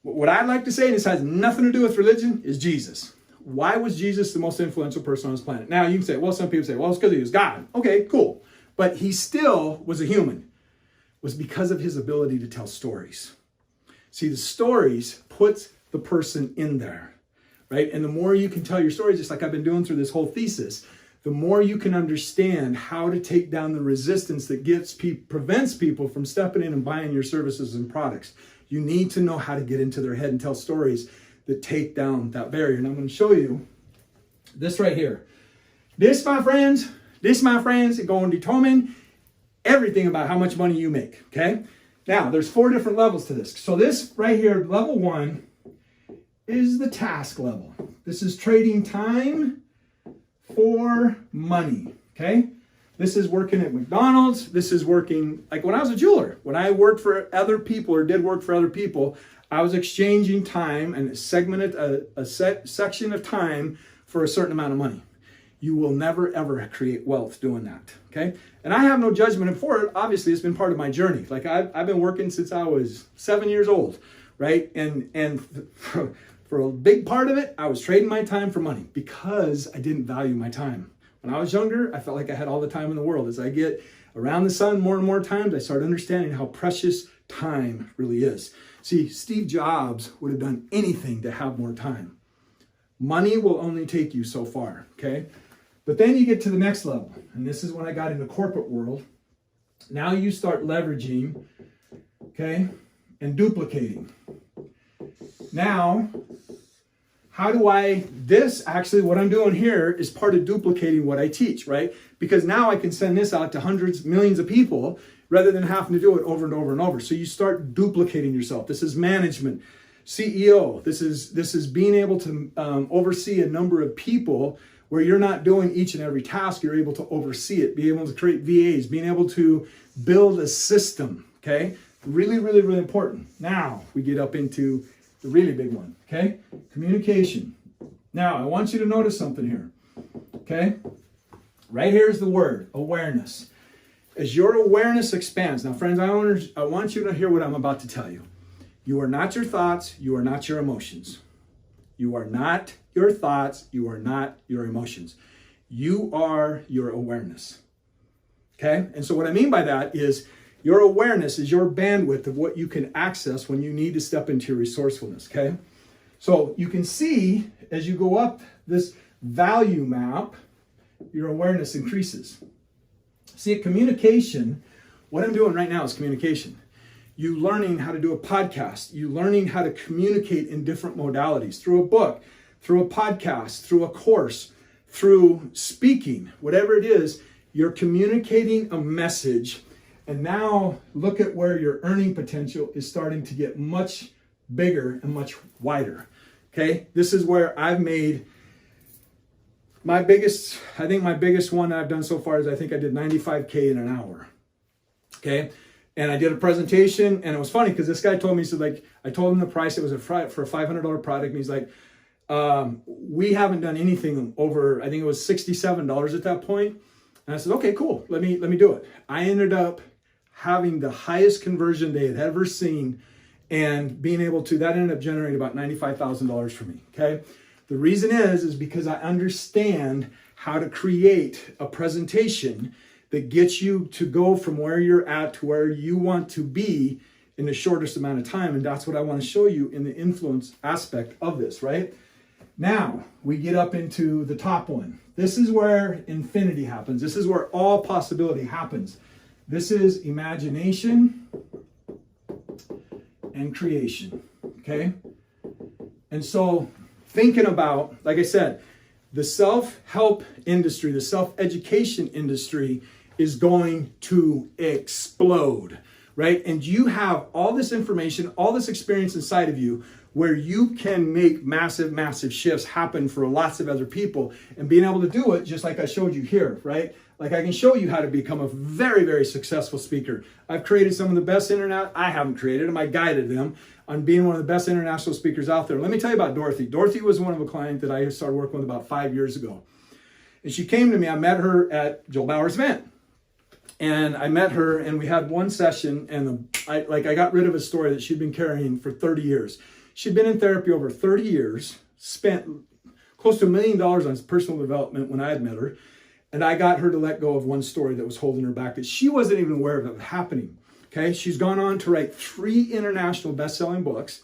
what I'd like to say, and this has nothing to do with religion, is Jesus. Why was Jesus the most influential person on this planet? Now, you can say, well, some people say, well, it's because he was God. Okay, cool. But he still was a human. It was because of his ability to tell stories. See, the stories puts the person in there, right? And the more you can tell your stories, just like I've been doing through this whole thesis, the more you can understand how to take down the resistance that prevents people from stepping in and buying your services and products. You need to know how to get into their head and tell stories that take down that barrier. And I'm going to show you this right here. This, my friends, is going to determine everything about how much money you make, okay? Now, there's 4 different levels to this. So this right here, level 1, is the task level. This is trading time for money, okay? This is working at McDonald's. This is working, like when I was a jeweler. When I worked for other people or did work for other people, I was exchanging time and a section of time for a certain amount of money. You will never, ever create wealth doing that, okay? And I have no judgment for it. Obviously, it's been part of my journey. Like I've been working since I was 7 years old, right? And for a big part of it, I was trading my time for money because I didn't value my time. When I was younger, I felt like I had all the time in the world. As I get around the sun more and more times, I start understanding how precious time really is. See, Steve Jobs would have done anything to have more time. Money will only take you so far, okay? But then you get to the next level, and this is when I got in the corporate world. Now you start leveraging, okay, and duplicating. Now, how do what I'm doing here is part of duplicating what I teach, right? Because now I can send this out to hundreds, millions of people rather than having to do it over and over and over. So you start duplicating yourself. This is management, CEO. This is being able to oversee a number of people where you're not doing each and every task. You're able to oversee it, be able to create VAs, being able to build a system, okay? Really, really, really important. Now we get up into the really big one, okay? Communication. Now, I want you to notice something here, okay? Right here is the word, awareness. As your awareness expands, now friends, I want you to hear what I'm about to tell you. You are not your thoughts, you are not your emotions. You are not your thoughts, you are not your emotions. You are your awareness, okay? And so what I mean by that is your awareness is your bandwidth of what you can access when you need to step into your resourcefulness, okay? So you can see as you go up this value map, your awareness increases. See, at communication, what I'm doing right now is communication. You learning how to do a podcast, you learning how to communicate in different modalities, through a book, through a podcast, through a course, through speaking, whatever it is, you're communicating a message. And now look at where your earning potential is starting to get much bigger and much wider, okay? This is where I've made my biggest one that I've done so far is I think I did 95K in an hour, okay? And I did a presentation, and it was funny because this guy told me, so like, I told him the price, it was for a $500 product, and he's like, we haven't done anything over, I think it was $67 at that point. And I said, okay, cool, let me do it. I ended up having the highest conversion they had ever seen, and being able to, that ended up generating about $95,000 for me, okay? The reason is because I understand how to create a presentation that gets you to go from where you're at to where you want to be in the shortest amount of time. And that's what I want to show you in the influence aspect of this, right? Now we get up into the top one. This is where infinity happens. This is where all possibility happens. This is imagination and creation, okay? And so thinking about, like I said, the self-help industry, the self-education industry is going to explode, right? And you have all this information, all this experience inside of you where you can make massive, massive shifts happen for lots of other people, and being able to do it just like I showed you here, right? Like I can show you how to become a very, very successful speaker. I've created some of the best I haven't created them, I guided them on being one of the best international speakers out there. Let me tell you about Dorothy. Dorothy was one of a client that I started working with about 5 years ago. And she came to me, I met her at Joel Bauer's event. And I met her and we had one session, and I got rid of a story that she'd been carrying for 30 years. She'd been in therapy over 30 years, spent close to $1 million on personal development when I had met her. And I got her to let go of one story that was holding her back that she wasn't even aware of it happening. Okay, she's gone on to write 3 international best-selling books.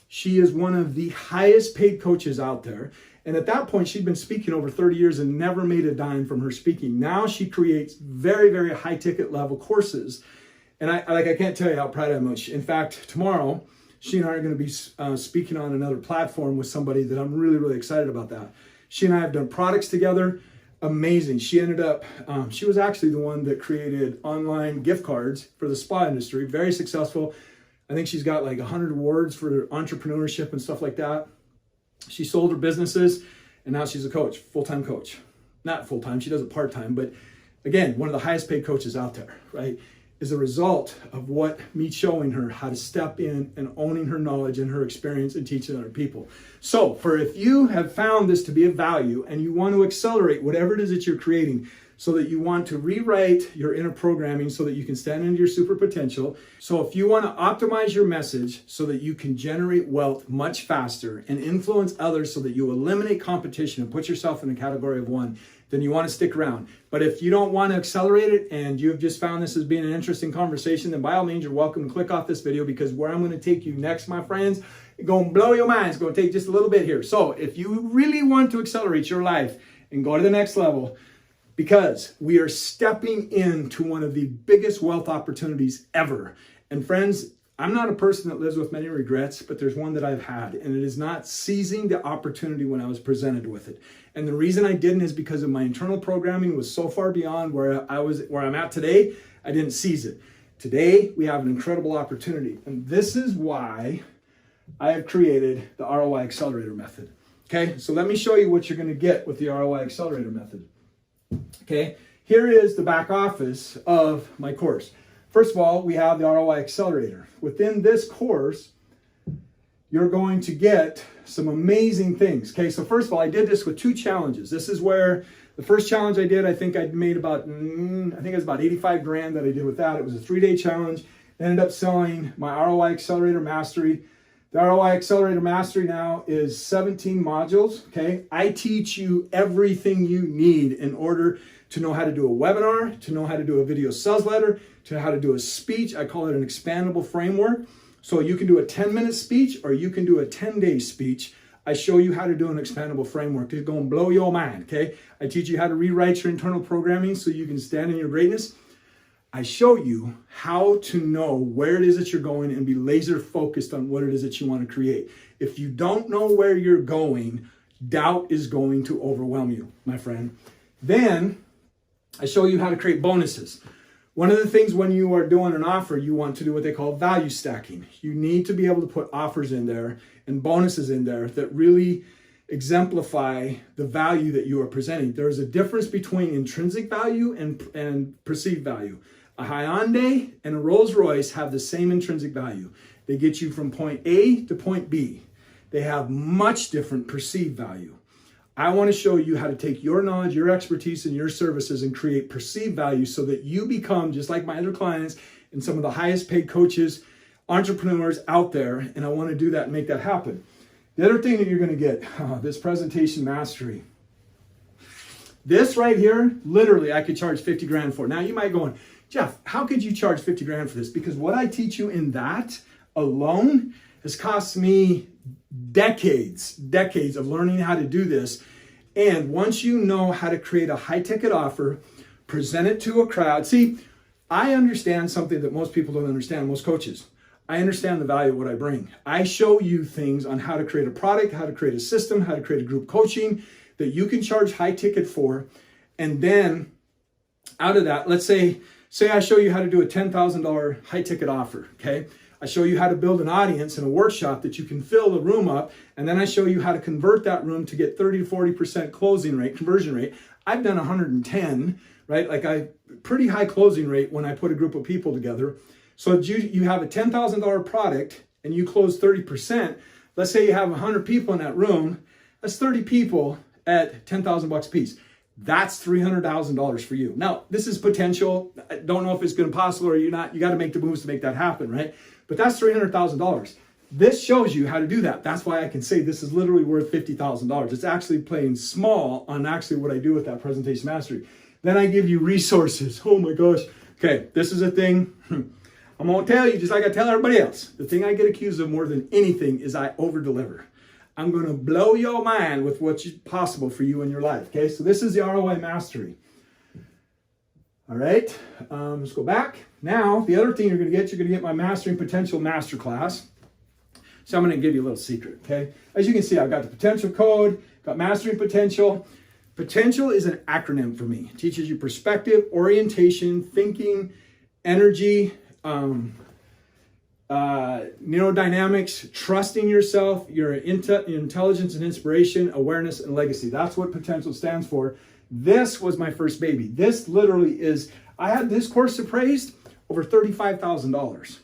She is one of the highest paid coaches out there. And at that point, she'd been speaking over 30 years and never made a dime from her speaking. Now she creates very, very high ticket level courses. And I can't tell you how proud I am. In fact, tomorrow, she and I are going to be speaking on another platform with somebody that I'm really, really excited about that. She and I have done products together. Amazing. She ended up, she was actually the one that created online gift cards for the spa industry. Very successful. I think she's got like 100 awards for entrepreneurship and stuff like that. She sold her businesses and now she's a coach, full-time coach. Not full-time, she does it part-time, but again, one of the highest paid coaches out there, right? is a result of what me showing her how to step in and owning her knowledge and her experience and teaching other people. So for if you have found this to be of value and you want to accelerate whatever it is that you're creating, so that you want to rewrite your inner programming so that you can stand into your super potential. So if you want to optimize your message so that you can generate wealth much faster and influence others so that you eliminate competition and put yourself in a category of one, then you want to stick around. But if you don't want to accelerate it and you've just found this as being an interesting conversation, then by all means, you're welcome to click off this video, because where I'm going to take you next, my friends, it's going to blow your mind. It's going to take just a little bit here. So if you really want to accelerate your life and go to the next level, because we are stepping into one of the biggest wealth opportunities ever. And friends, I'm not a person that lives with many regrets, but there's one that I've had, and it is not seizing the opportunity when I was presented with it. And the reason I didn't is because of my internal programming was so far beyond where I'm at today. I didn't seize it. Today, we have an incredible opportunity. And this is why I have created the ROI Accelerator method. Okay, so let me show you what you're going to get with the ROI Accelerator method. Okay, here is the back office of my course. First of all, we have the ROI Accelerator. Within this course, you're going to get some amazing things. Okay, so first of all, I did this with 2 challenges. This is where the first challenge I did, I think I made about, I think it was about 85 grand that I did with that. It was a 3-day challenge. I ended up selling my ROI Accelerator Mastery. The ROI Accelerator Mastery now is 17 modules, okay? I teach you everything you need in order to know how to do a webinar, to know how to do a video sales letter, to know how to do a speech. I call it an expandable framework. So you can do a 10-minute speech or you can do a 10-day speech. I show you how to do an expandable framework. It's going to blow your mind, okay? I teach you how to rewrite your internal programming so you can stand in your greatness. I show you how to know where it is that you're going and be laser focused on what it is that you want to create. If you don't know where you're going, doubt is going to overwhelm you, my friend. Then I show you how to create bonuses. One of the things when you are doing an offer, you want to do what they call value stacking. You need to be able to put offers in there and bonuses in there that really exemplify the value that you are presenting. There's a difference between intrinsic value and perceived value. A Hyundai and a Rolls Royce have the same intrinsic value. They get you from point A to point B. They have much different perceived value. I want to show you how to take your knowledge, your expertise, and your services and create perceived value so that you become, just like my other clients and some of the highest paid coaches, entrepreneurs out there. And I want to do that and make that happen. The other thing that you're going to get, this presentation mastery. This right here, literally, I could charge 50 grand for. Now you might go on, Jeff, how could you charge 50 grand for this? Because what I teach you in that alone has cost me decades of learning how to do this. And once you know how to create a high ticket offer, present it to a crowd. See, I understand something that most people don't understand, most coaches. I understand the value of what I bring. I show you things on how to create a product, how to create a system, how to create a group coaching that you can charge high ticket for. And then out of that, let's say I show you how to do a $10,000 high ticket offer, okay? I show you how to build an audience in a workshop that you can fill the room up. And then I show you how to convert that room to get 30 to 40% conversion rate. I've done 110, right? Like pretty high closing rate when I put a group of people together. So you have a $10,000 product and you close 30%. Let's say you have 100 people in that room. That's 30 people at $10,000 a piece. That's $300,000 for you. Now, this is potential. I don't know if it's going to be possible or you're not. You got to make the moves to make that happen, right? But that's $300,000. This shows you how to do that. That's why I can say this is literally worth $50,000. It's actually playing small on actually what I do with that presentation mastery. Then I give you resources. Oh my gosh. Okay, this is a thing. I'm going to tell you, just like I tell everybody else, the thing I get accused of more than anything is I over-deliver. I'm going to blow your mind with what's possible for you in your life. Okay, so this is the ROI Mastery. All right, let's go back. Now, the other thing you're going to get my Mastering Potential Masterclass. So I'm going to give you a little secret, okay? As you can see, I've got the potential code, got Mastering Potential. Potential is an acronym for me. It teaches you perspective, orientation, thinking, energy, neurodynamics, trusting yourself, your intelligence and inspiration, awareness and legacy. That's what potential stands for. This was my first baby. This literally is, I had this course appraised over $35,000.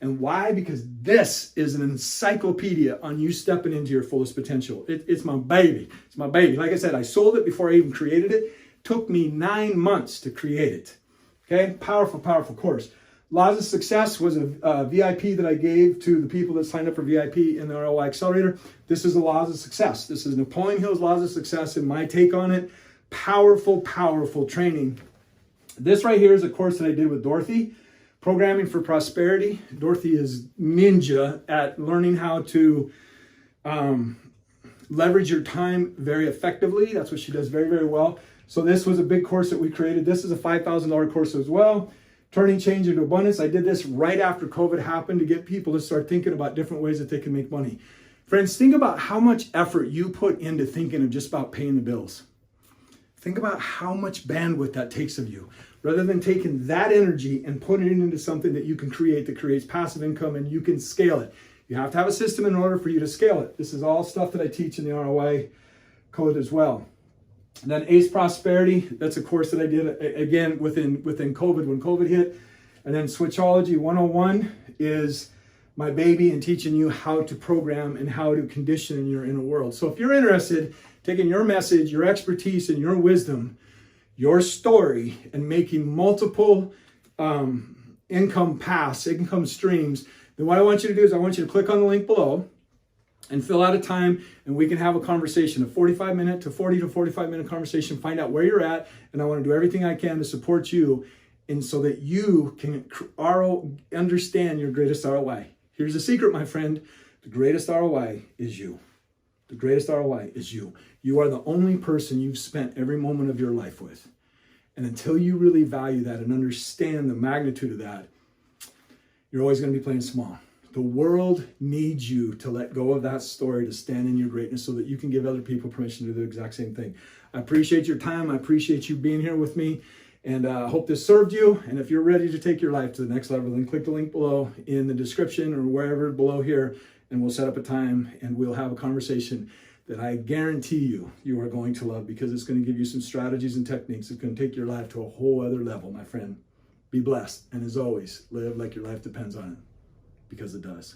And why? Because this is an encyclopedia on you stepping into your fullest potential. It's my baby. It's my baby. Like I said, I sold it before I even created it. Took me 9 months to create it. Okay, powerful, powerful course. Laws of Success was a VIP that I gave to the people that signed up for VIP in the ROI Accelerator. This is the Laws of Success. This is Napoleon Hill's Laws of Success and my take on it. Powerful, powerful training. This right here is a course that I did with Dorothy. Programming for Prosperity. Dorothy is ninja at learning how to leverage your time very effectively. That's what she does very, very well. So this was a big course that we created. This is a $5,000 course as well. Turning Change into Abundance. I did this right after COVID happened to get people to start thinking about different ways that they can make money. Friends, think about how much effort you put into thinking of just about paying the bills. Think about how much bandwidth that takes of you. Rather than taking that energy and putting it into something that you can create that creates passive income and you can scale it. You have to have a system in order for you to scale it. This is all stuff that I teach in the ROI code as well. And then Ace Prosperity, that's a course that I did again within COVID, when COVID hit. And then Switchology 101 is my baby in teaching you how to program and how to condition in your inner world. So if you're interested, taking your message, your expertise, and your wisdom, your story, and making multiple income paths, income streams, then what I want you to do is I want you to click on the link below and fill out a time, and we can have a conversation, a 45-minute to 40 to 45-minute conversation, find out where you're at, and I want to do everything I can to support you, and so that you can understand your greatest ROI. Here's the secret, my friend. The greatest ROI is you. The greatest ROI is you. You are the only person you've spent every moment of your life with. And until you really value that and understand the magnitude of that, you're always going to be playing small. The world needs you to let go of that story, to stand in your greatness so that you can give other people permission to do the exact same thing. I appreciate your time. I appreciate you being here with me. And I hope this served you. And if you're ready to take your life to the next level, then click the link below in the description or wherever below here, and we'll set up a time and we'll have a conversation that I guarantee you are going to love, because it's going to give you some strategies and techniques that's going to take your life to a whole other level, my friend. Be blessed. And as always, live like your life depends on it, because it does.